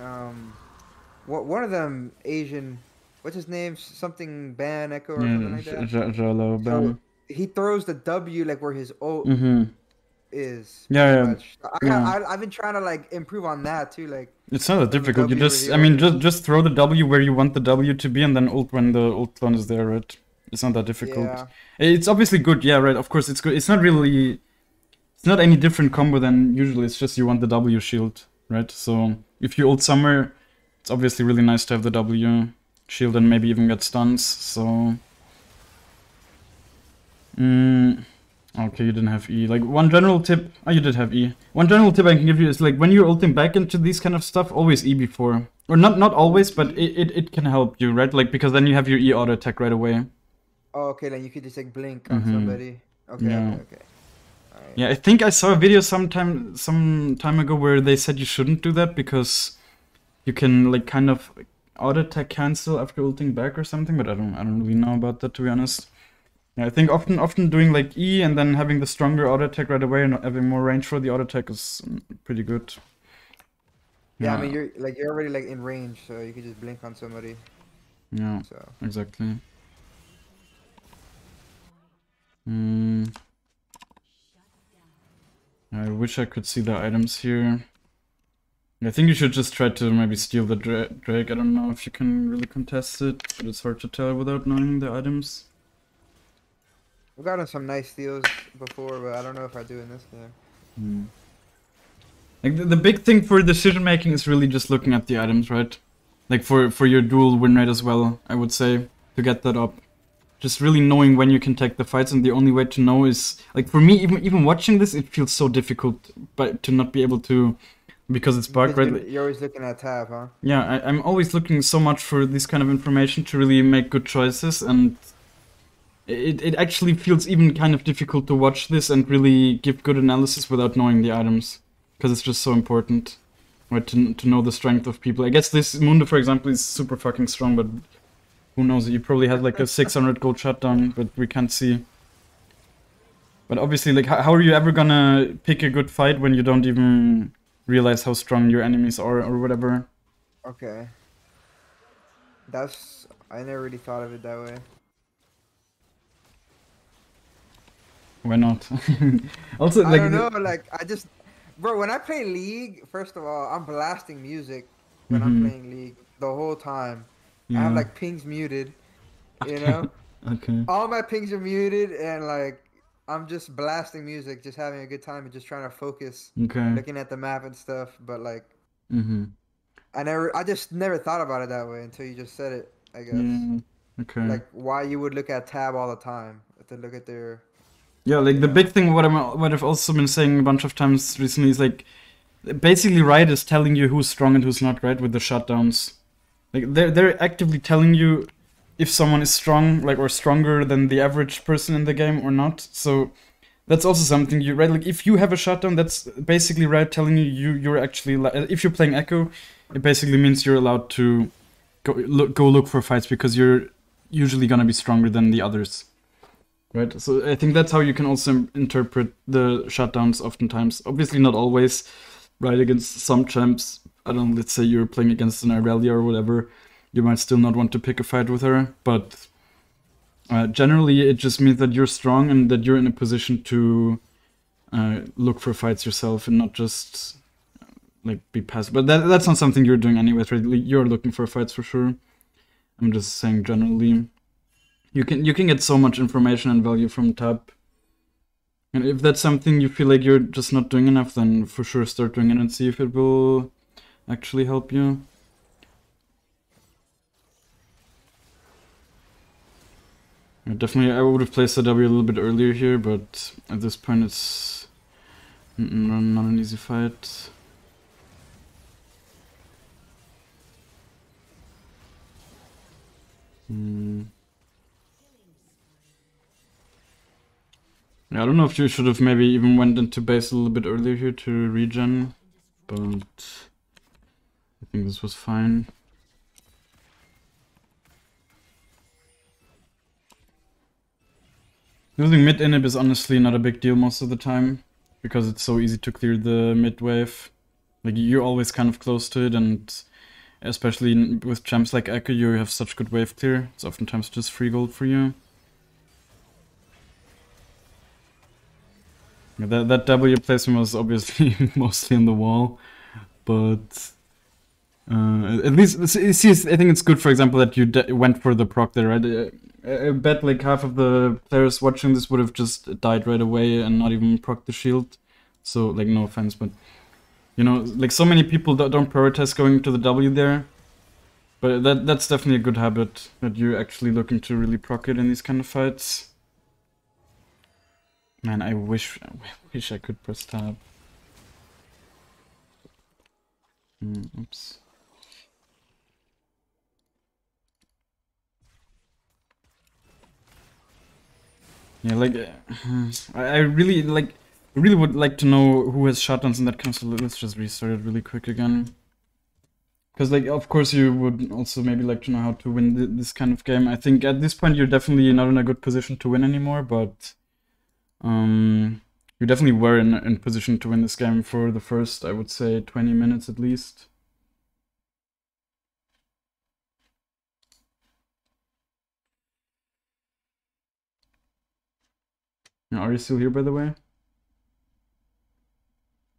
what one of them Asian, what's his name, something Ban Ekko or something like that.
Jalo Ban.
So he throws the W like where his ult is.
Yeah.
I've been trying to like improve on that too. Like
it's not that difficult. You just, I mean, just throw the W where you want the W to be, and then ult when the ult clone is there, right? It's not that difficult.
Yeah.
It's obviously good, yeah, right. Of course, it's good. It's not really, it's not any different combo than usually. It's just you want the W shield, right? So if you ult somewhere, it's obviously really nice to have the W shield and maybe even get stuns. So. Okay, you didn't have E. Like, one general tip... Oh, you did have E. One general tip I can give you is, like, when you're ulting back into these kind of stuff, always E before. Or not always, but it can help you, right? Like, because then you have your E auto attack right away.
Oh, okay, then you could just, like, blink on somebody. Okay,
yeah.
Okay. Alright.
Yeah, I think I saw a video some time ago where they said you shouldn't do that because you can, like, kind of auto attack cancel after ulting back or something, but I don't really know about that, to be honest. Yeah, I think often doing like E and then having the stronger auto attack right away and having more range for the auto attack is pretty good.
Yeah, I mean you're already like in range, so you can just blink on somebody.
Yeah,
so.
Exactly. I wish I could see the items here. I think you should just try to maybe steal the Drake. I don't know if you can really contest it, but it's hard to tell without knowing the items.
We've gotten some nice steals before, but I don't know if I do in this game.
Like the big thing for decision making is really just looking at the items, right? Like for your dual win rate as well, I would say, to get that up. Just really knowing when you can take the fights, and the only way to know is, like, for me, even watching this, it feels so difficult, but to not be able to, because it's bugged, right?
You're always looking at tab, huh?
Yeah, I'm always looking so much for this kind of information to really make good choices, and it actually feels even kind of difficult to watch this and really give good analysis without knowing the items, because it's just so important, right, to know the strength of people. I guess this Mundo, for example, is super fucking strong, but who knows? He probably had like a 600 gold shutdown, but we can't see. But obviously, like, how are you ever gonna pick a good fight when you don't even realize how strong your enemies are or whatever?
Okay. I never really thought of it that way.
Why not? Also, like,
I don't know, like, bro, when I play League, first of all, I'm blasting music when I'm playing League the whole time.
Yeah.
I have, like, pings muted, you know?
Okay.
All my pings are muted, and, like, I'm just blasting music, just having a good time and just trying to focus, looking at the map and stuff, but, like, I just never thought about it that way until you just said it, I guess.
Yeah. Okay.
Like, why you would look at tab all the time, to look at their...
Yeah, like the big thing, what I've also been saying a bunch of times recently is, like, basically Riot is telling you who's strong and who's not, right, with the shutdowns. Like, they're actively telling you if someone is strong, like, or stronger than the average person in the game or not. So that's also something you, right, like, if you have a shutdown, that's basically Riot telling you're actually, if you're playing Ekko, it basically means you're allowed to go look for fights because you're usually gonna be stronger than the others. right? So I think that's how you can also interpret the shutdowns oftentimes. Obviously not always, right? Against some champs, I don't know, let's say you're playing against an Irelia or whatever, you might still not want to pick a fight with her, but generally it just means that you're strong and that you're in a position to look for fights yourself and not just like be passive. But that's not something you're doing anyway, right? You're looking for fights for sure. I'm just saying generally. You can get so much information and value from tab. And if that's something you feel like you're just not doing enough, then for sure start doing it and see if it will actually help you. Definitely, I would have placed the W a little bit earlier here, but at this point it's not an easy fight. Yeah, I don't know if you should have maybe even went into base a little bit earlier here to regen, but I think this was fine. Losing mid inhib is honestly not a big deal most of the time, because it's so easy to clear the mid wave. Like, you're always kind of close to it, and especially with champs like Ekko, you have such good wave clear. It's oftentimes just free gold for you. That W placement was obviously mostly on the wall, but at least I think it's good, for example, that you went for the proc there, right? I bet like half of the players watching this would have just died right away and not even proc the shield. So, like, no offense, but you know, like, so many people don't prioritize going to the W there. But that's definitely a good habit, that you're actually looking to really proc it in these kind of fights. Man, I wish I could press tab. Oops. Yeah, like, I really would like to know who has shotguns in that kind of, so let's just restart it really quick again. Because, like, of course you would also maybe like to know how to win this kind of game. I think at this point you're definitely not in a good position to win anymore, but you definitely were in position to win this game for the first, I would say, 20 minutes at least. Are you still here, by the way?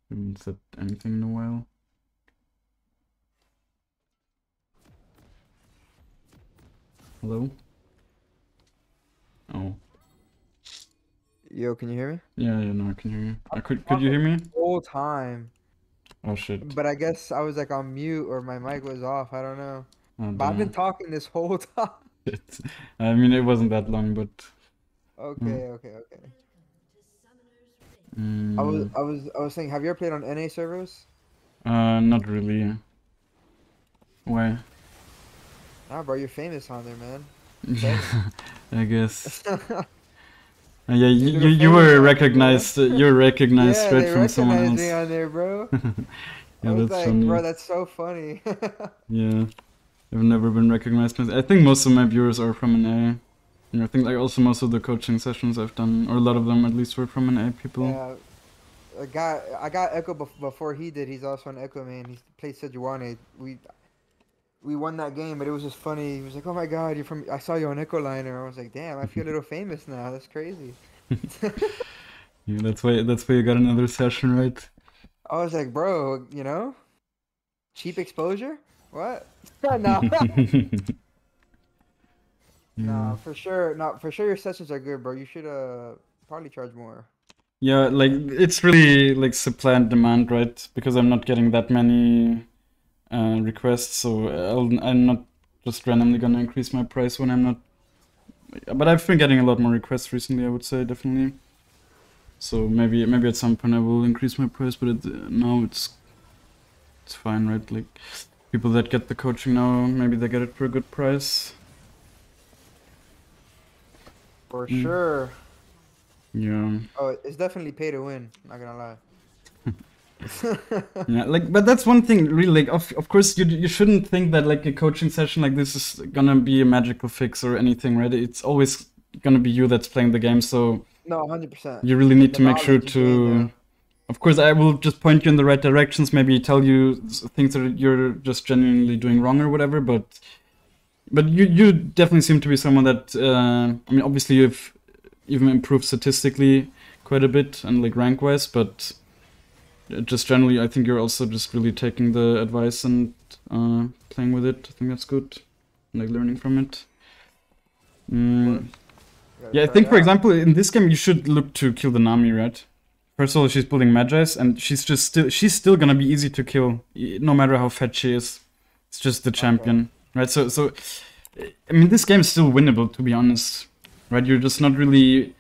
Haven't said anything in a while. Hello? Oh.
Yo, can you hear me?
Yeah, no, I can hear you. Could you hear me?
The whole time.
Oh shit.
But I guess I was like on mute or my mic was off. I don't know.
Oh,
But I've been talking this whole time.
I mean, it wasn't that long, but
Okay. I was saying, have you ever played on NA servers?
Not really. Why?
Nah, bro, you're famous on there, man.
Yeah, I guess. Yeah, you were recognized. You were recognized
Yeah,
straight
they
from someone
recognized
else.
me on there, bro.
Yeah,
I was
that's
like,
funny.
bro, that's so funny.
Yeah, I've never been recognized. I think most of my viewers are from an A. And I think like also most of the coaching sessions I've done, or a lot of them at least, were from an A people.
Yeah, I got Ekko before he did. He's also an Ekko man. He played Sejuani. We won that game, but it was just funny. He was like, "Oh my God, you're from! I saw you on Ekko Liner." I was like, "Damn, I feel a little famous now. That's crazy."
Yeah, that's why you got another session, right?
I was like, "Bro, you know, cheap exposure? What? No, no, for sure. No, for sure. Your sessions are good, bro. You should probably charge more."
Yeah, like, it's really like supply and demand, right? Because I'm not getting that many requests, so I'm not just randomly gonna increase my price when I'm not. But I've been getting a lot more requests recently, I would say, definitely. So maybe at some point I will increase my price, but now it's fine, right? Like, people that get the coaching now, maybe they get it for a good price.
For sure.
Yeah.
Oh, it's definitely pay to win. Not gonna lie.
Yeah, like, but that's one thing, really. Like, of course, you shouldn't think that like a coaching session like this is gonna be a magical fix or anything, right? It's always gonna be you that's playing the game, so
No, 100%.
you really need
The
to make sure
knowledge you gain
to.
there.
Of course, I will just point you in the right directions, maybe tell you things that you're just genuinely doing wrong or whatever, but you definitely seem to be someone that, I mean, obviously you've even improved statistically quite a bit and like rank-wise, but just generally, I think you're also just really taking the advice and playing with it. I think that's good, like learning from it. Yeah, I think, for example, in this game, you should look to kill the Nami, right? First of all, she's building Magi's, and she's still gonna be easy to kill, no matter how fat she is. It's just the champion, right? So, I mean, this game is still winnable, to be honest, right? You're just not really,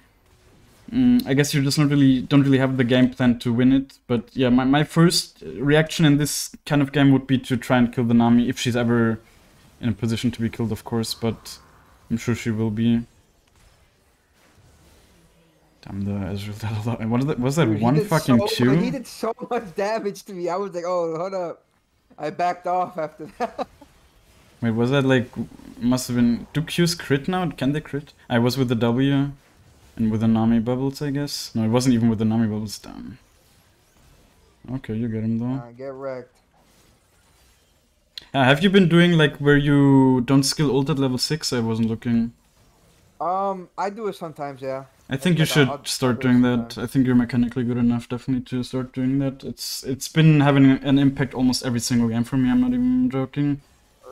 I guess you're just not really, don't really have the game plan to win it. But yeah, my first reaction in this kind of game would be to try and kill the Nami, if she's ever in a position to be killed, of course, but I'm sure she will be. Damn, the Ezreal, what was that? Dude, one fucking Q?
He did so much damage to me. I was like, oh, hold up. I backed off after that.
Wait, was that like, must have been, do Qs crit now? Can they crit? I was with the W and with the Nami bubbles, I guess. No, it wasn't even with the Nami bubbles, damn. Okay, you get him though.
Get wrecked.
Have you been doing like where you don't skill ult at level 6? I wasn't looking.
I do it sometimes, yeah.
I think you should start doing that. I think you're mechanically good enough, definitely, to start doing that. It's been having an impact almost every single game for me. I'm not even joking.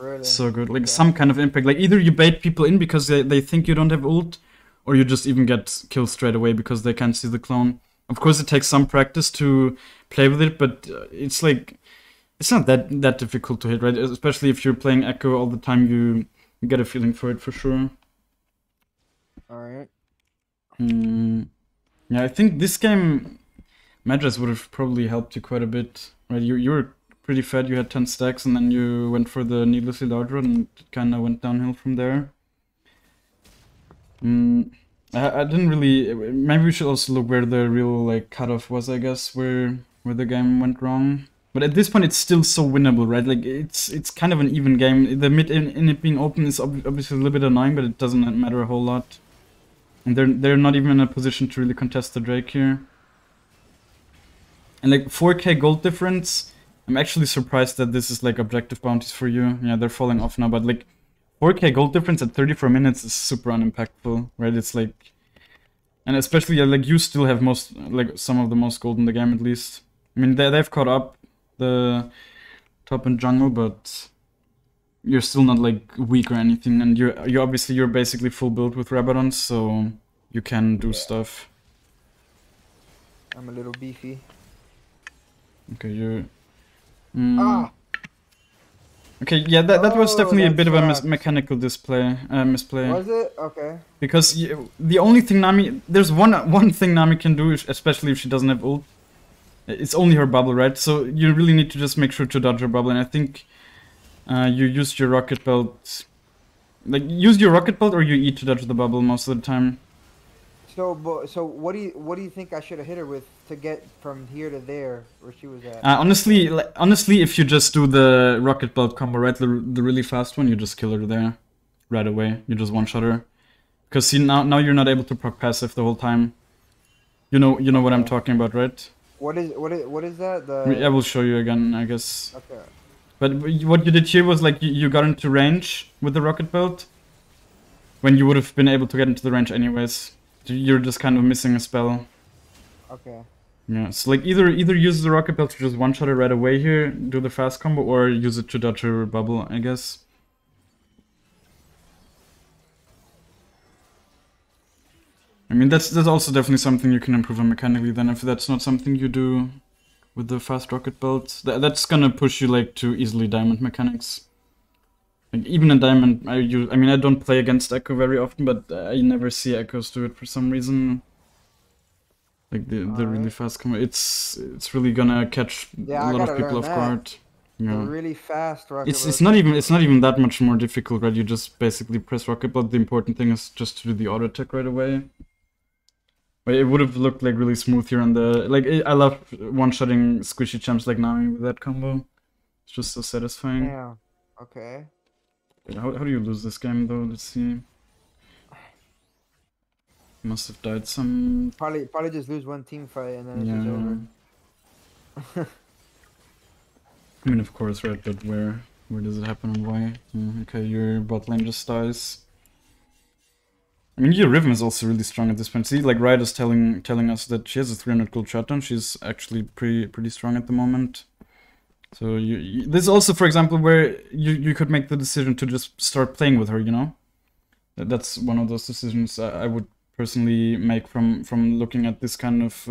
Really?
So good, like some kind of impact. Like either you bait people in because they think you don't have ult, or you just even get killed straight away because they can't see the clone. Of course, it takes some practice to play with it, but it's like it's not that difficult to hit, right? Especially if you're playing Ekko all the time, you get a feeling for it for sure.
All right.
Yeah, I think this game, Magus would have probably helped you quite a bit, right? You were pretty fat, you had 10 stacks, and then you went for the needlessly large run, and it kind of went downhill from there. I didn't really. Maybe we should also look where the real like cutoff was, I guess, where the game went wrong. But at this point, it's still so winnable, right? Like it's kind of an even game. The mid in it being open is obviously a little bit annoying, but it doesn't matter a whole lot. And they're not even in a position to really contest the Drake here. And like 4k gold difference, I'm actually surprised that this is like objective bounties for you. Yeah, they're falling off now, but like 4k gold difference at 34 minutes is super unimpactful, right? It's like, and especially like you still have some of the most gold in the game at least. I mean they've caught up the top and jungle, but you're still not like weak or anything, and you're basically full build with Rabadons, so you can do stuff.
I'm a little beefy.
Okay, you're. Okay, yeah, that was definitely a bit of a mechanical misplay.
Was it? Okay.
Because the only thing there's one thing Nami can do, especially if she doesn't have ult. It's only her bubble, right? So you really need to just make sure to dodge her bubble, and I think. You used your rocket belt, like use your rocket belt or you E to dodge the bubble most of the time.
So what do you think I should have hit her with to get from here to there where she was at?
Honestly, if you just do the rocket belt combo, right, the really fast one, you just kill her there, right away. You just one shot her, because see now you're not able to proc passive the whole time. You know what I'm talking about, right?
What is that?
I will show you again, I guess.
Okay.
But what you did here was like you got into range with the rocket belt when you would have been able to get into the range anyways. You're just kind of missing a spell.
Okay.
Yeah, so like either use the rocket belt to just one-shot it right away here, do the fast combo, or use it to dodge her bubble, I guess. I mean, that's also definitely something you can improve on mechanically then, if that's not something you do with the fast rocket belt. That's gonna push you like to easily diamond mechanics. Like even in diamond, I mean I don't play against Ekko very often, but I never see Ekkos do it for some reason. Like the really fast combo, it's really gonna catch a lot of people off guard. Yeah.
The really fast rocket belt.
It's not even that much more difficult, right? You just basically press rocket belt. The important thing is just to do the auto attack right away. It would have looked like really smooth here on the I love one-shotting squishy champs like Nami with that combo. It's just so satisfying.
Yeah. Okay.
How do you lose this game though? Let's see. Must have died some...
Probably just lose one team fight and then it's just over.
I mean, of course, right, but where does it happen and why? Okay, your bot lane just dies. I mean, your Riven is also really strong at this point. See, like Riot is telling us that she has a 300 gold shutdown. She's actually pretty strong at the moment. So this is also, for example, where you could make the decision to just start playing with her. You know, that's one of those decisions I would personally make from looking at this kind of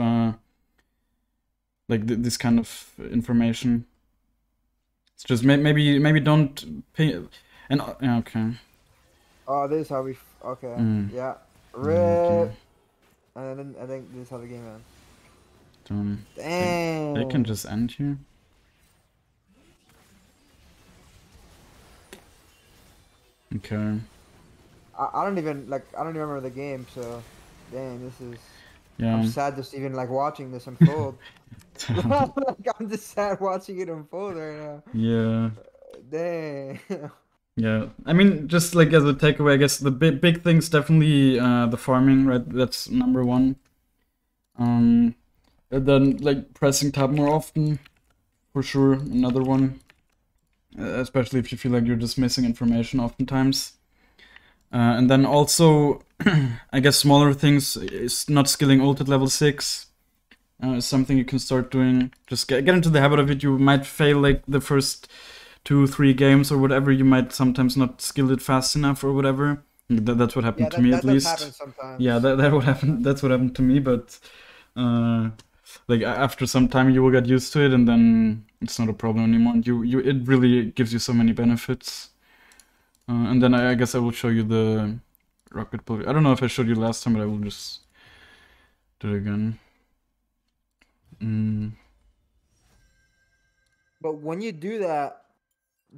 this kind of information. It's just maybe don't pay and okay.
Oh, this is how we. Okay. Yeah. Rip.
Okay.
And then I think this is how the game ends.
Damn. They can just end here. Okay.
I don't even remember the game, so dang, this is.
Yeah.
I'm sad just even like watching this unfold. Like, I'm just sad watching it unfold right now.
Yeah.
Dang.
Yeah, I mean, just like as a takeaway, I guess the big thing's definitely the farming, right? That's number one. And then like pressing tab more often, for sure, another one. Especially if you feel like you're just missing information oftentimes. And then also, I guess smaller things is not skilling ult at level 6. Is something you can start doing. Just get into the habit of it. You might fail like the first 2-3 games or whatever. You might sometimes not skill it fast enough or whatever. That's what happened to me at least.
Happen sometimes.
Yeah, that what happened. That's what happened to me. But like after some time, you will get used to it, and then it's not a problem anymore. It really gives you so many benefits. And then I guess I will show you the rocket build. I don't know if I showed you last time, but I will just do it again.
But when you do that,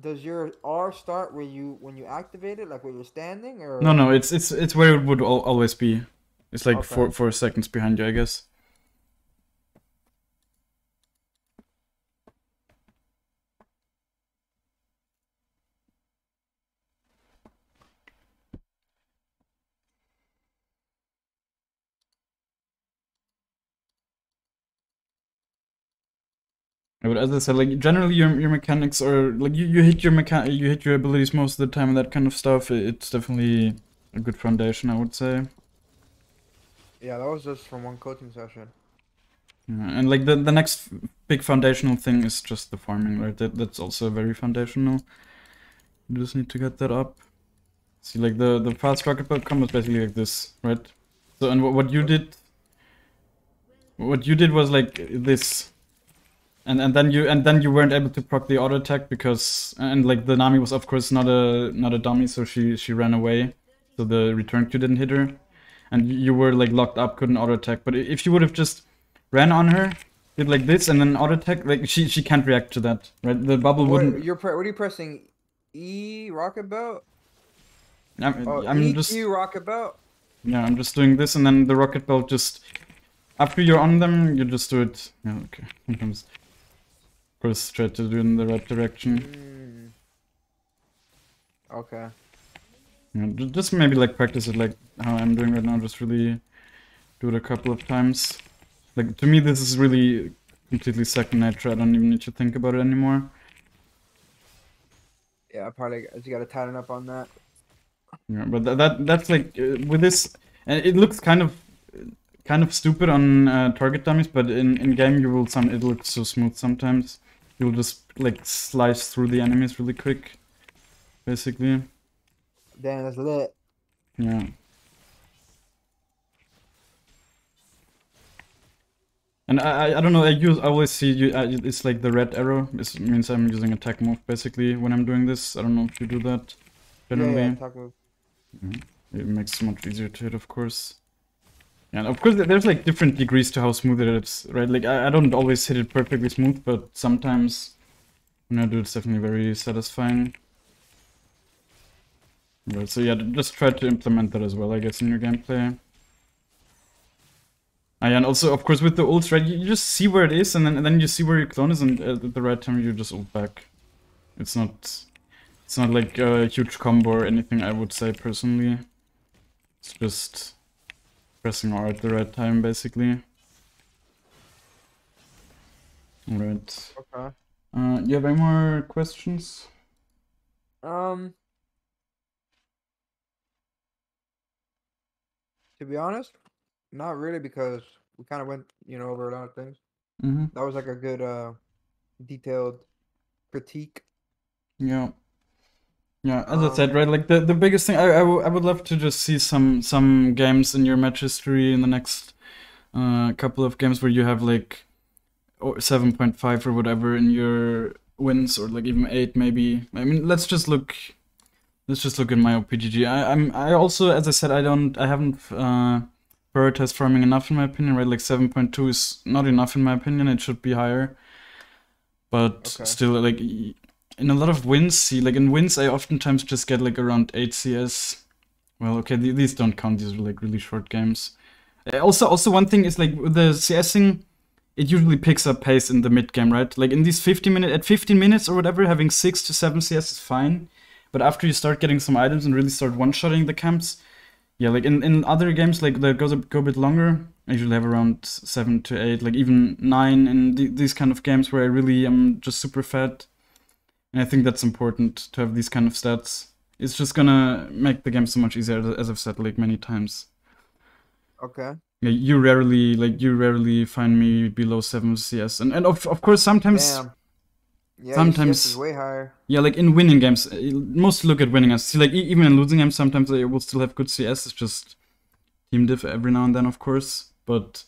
does your R start when you activate it, like when you're standing, or
no? It's where it would always be. It's like
okay.
4 seconds behind you, I guess. But as I said, like generally your mechanics are like you hit your abilities most of the time and that kind of stuff. It's definitely a good foundation, I would say.
Yeah, that was just from one coaching session.
Yeah, and like the next big foundational thing is just the farming, right? That's also very foundational. You just need to get that up. See, like the fast rocket build combo is basically like this, right? So and what you did was like this. And then you weren't able to proc the auto attack because like the Nami was of course not a dummy, so she ran away, so the return Q didn't hit her, and you were like locked up, couldn't auto attack. But if you would have just ran on her, did like this and then auto attack, like she can't react to that, right? The bubble wouldn't.
What are you pressing? E rocket belt?
I'm just
rocket belt.
Yeah, I'm just doing this, and then the rocket belt just after you're on them, you just do it. Yeah, okay. Sometimes. Of course, try to do it in the right direction.
Okay.
Yeah, just maybe like practice it like how I'm doing right now. Just really do it a couple of times. Like to me, this is really completely second nature. I don't even need to think about it anymore.
Yeah, probably I just gotta tighten up on that.
Yeah, but that's like with this, and it looks kind of stupid on target dummies, but in game you will it looks so smooth sometimes. You'll just like slice through the enemies really quick, basically.
Damn, that's lit.
Yeah. And I don't know. I always see you. It's like the red arrow. It means I'm using attack move basically when I'm doing this. I don't know if you do that generally.
Yeah, attack move.
It makes it much easier to hit, of course. And of course, there's like different degrees to how smooth it is, right? Like I don't always hit it perfectly smooth, but sometimes when I do, it's definitely very satisfying. Right, so yeah, just try to implement that as well, I guess, in your gameplay. Yeah, and also, of course, with the ults, right, you just see where it is, and then you see where your clone is, and at the right time you just ult back. It's not like a huge combo or anything, I would say personally. It's just pressing R at the right time, basically. Alright.
Okay.
You have any more questions?
To be honest, not really, because we kind of went, over a lot of things.
Mm-hmm.
That was like a good, detailed critique.
Yeah. Yeah, as I said, right, like the biggest thing, I would love to just see some games in your match history in the next couple of games where you have like 7.5 or whatever in your wins, or like even 8 maybe. I mean, let's just look at my OPGG. I also, as I said, I haven't prioritized farming enough in my opinion, right? Like 7.2 is not enough in my opinion. It should be higher. But
Okay.
still, like in a lot of wins, see, like in wins, I oftentimes just get like around 8 CS. Well, okay, these don't count. These are like really short games. Also, one thing is like with the CSing, it usually picks up pace in the mid game, right? Like in these 15 minutes or whatever, having 6 to 7 CS is fine. But after you start getting some items and really start one-shotting the camps, yeah, like in other games like that go a bit longer, I usually have around 7 to 8, like even 9 in these kind of games where I really am just super fat. And I think that's important to have these kind of stats. It's just gonna make the game so much easier, as I've said like many times.
Okay.
Yeah, you rarely find me below 7 CS, and of course sometimes.
Damn. Yeah,
Sometimes
CS is way higher.
Yeah, like in winning games, mostly look at winning games. See, like even in losing games, sometimes I will still have good CS. It's just team diff every now and then, of course. But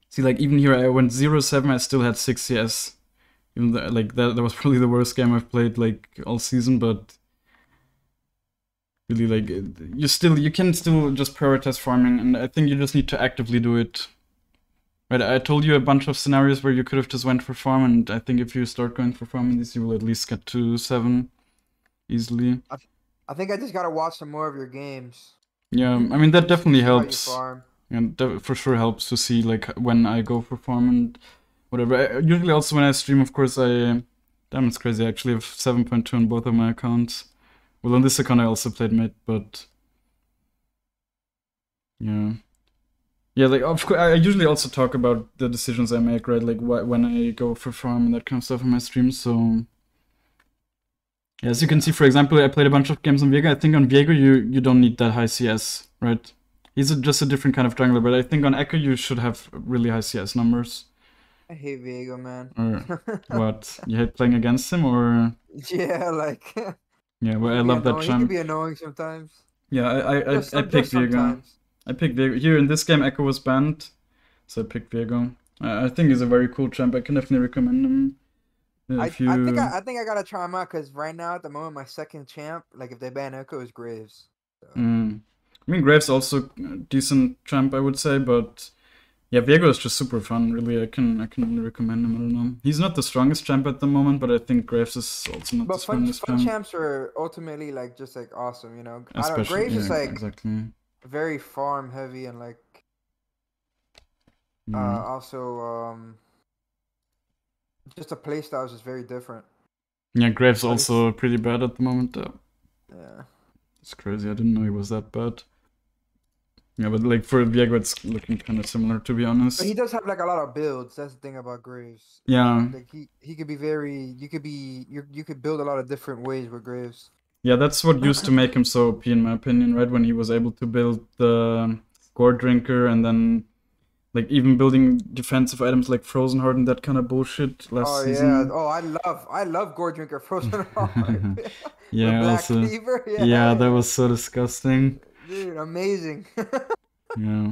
see, like even here, I went 0-7. I still had 6 CS. Even though, like that was probably the worst game I've played like all season. But really, like you can still just prioritize farming, and I think you just need to actively do it. Right, I told you a bunch of scenarios where you could have just went for farm, and I think if you start going for farm in this, you will at least get to 7 easily.
I think I just gotta watch some more of your games.
Yeah, I mean that definitely
See how you
helps.
farm.
And that for sure helps to see like when I go for farm and whatever. Usually also when I stream, of course, damn, it's crazy. I actually have 7.2 on both of my accounts. Well, on this account I also played mid, but yeah. Yeah, like of course, I usually also talk about the decisions I make, right? Like when I go for farm and that kind of stuff in my streams. So, yeah, as you can see, for example, I played a bunch of games on Viego. I think on Viego you don't need that high CS, right? He's just a different kind of jungler, but I think on Ekko you should have really high CS numbers.
I hate Viego, man.
Or what? You hate playing against him, or?
Yeah, like.
Yeah, well, I love that
He
champ.
can be annoying sometimes.
Yeah, I picked Viego.
Sometimes.
I picked Viego. Here in this game, Ekko was banned, so I picked Viego. I think he's a very cool champ. I can definitely recommend him.
I think I gotta try him out, because right now at the moment my second champ, like if they ban Ekko, is Graves. So.
I mean, Graves also a decent champ, I would say, but yeah, Viego is just super fun. Really, I can only recommend him. I don't know. He's not the strongest champ at the moment, but I think Graves is also not the strongest
fun
champ.
champs are ultimately like just like awesome, you know.
Especially,
Graves is like
exactly.
very farm heavy, and like also just the playstyle is just very different.
Yeah, Graves also pretty bad at the moment.
Yeah,
it's crazy. I didn't know he was that bad. Yeah, but like for Viego, it's looking kind of similar, to be honest.
But he does have like a lot of builds. That's the thing about Graves.
Yeah.
Like he could be very. You could build a lot of different ways with Graves.
Yeah, that's what used to make him so OP, in my opinion, right? When he was able to build the Gore Drinker, and then like even building defensive items like Frozen Heart and that kind of bullshit last season.
Oh, I love Gore Drinker Frozen Heart.
Yeah,
Black
also.
Cleaver.
Yeah, that was so disgusting.
Dude, amazing.
Yeah.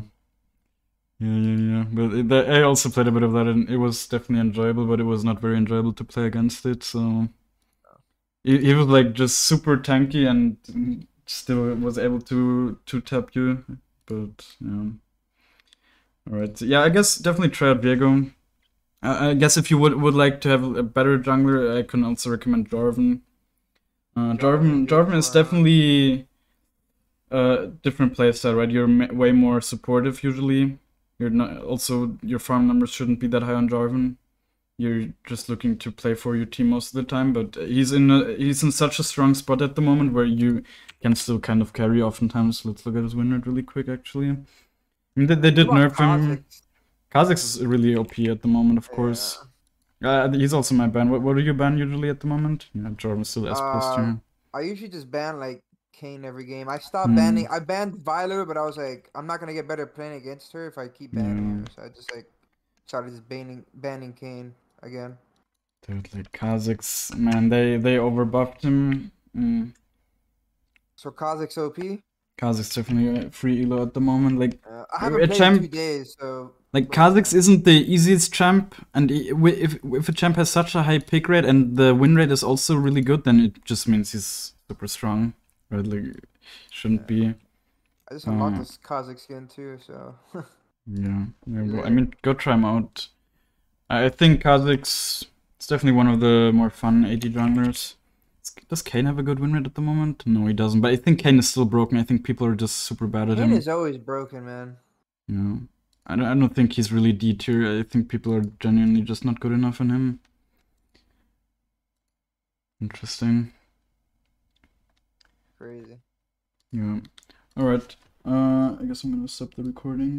But I also played a bit of that, and it was definitely enjoyable, but it was not very enjoyable to play against it, so... He was like just super tanky and still was able to tap you, but yeah. Alright, yeah, I guess definitely try out Viego. I guess if you would like to have a better jungler, I can also recommend Jarvan. Jarvan is definitely a different playstyle, right? You're way more supportive usually. You're not, also your farm numbers shouldn't be that high on Jarvan. You're just looking to play for your team most of the time, but he's in such a strong spot at the moment where you can still kind of carry oftentimes. Let's look at his win rate really quick, actually. I mean, they did
What about
nerf him.
Kha'Zix?
Kha'Zix is really OP at the moment, of
Yeah.
course. He's also my ban. What do you ban usually at the moment? Yeah, Jordan still S plus tier.
I usually just ban like Kane every game. I stopped
Hmm.
banning. I banned Violet, but I was like, I'm not gonna get better playing against her if I keep banning
Yeah.
her. So I just like started just banning Kane again.
Dude, like Kha'Zix, man, they overbuffed him.
So Kha'Zix OP.
Kha'Zix definitely a free elo at the moment. Like
I haven't
a
played in
champ
2 days, so.
like
But
Kha'Zix isn't the easiest champ, and if a champ has such a high pick rate and the win rate is also really good, then it just means he's super strong, right? Like shouldn't be.
I just unlocked this Kha'Zix skin too, so.
Yeah, well, I mean, go try him out. I think Kha'Zix is definitely one of the more fun AD junglers. Does Kane have a good win rate at the moment? No, he doesn't. But I think Kane is still broken. I think people are just super bad at
Kane
him.
is always broken, man.
Yeah. I don't think he's really D tier. I think people are genuinely just not good enough on him. Interesting.
Crazy.
Yeah. Alright. I guess I'm gonna stop the recording.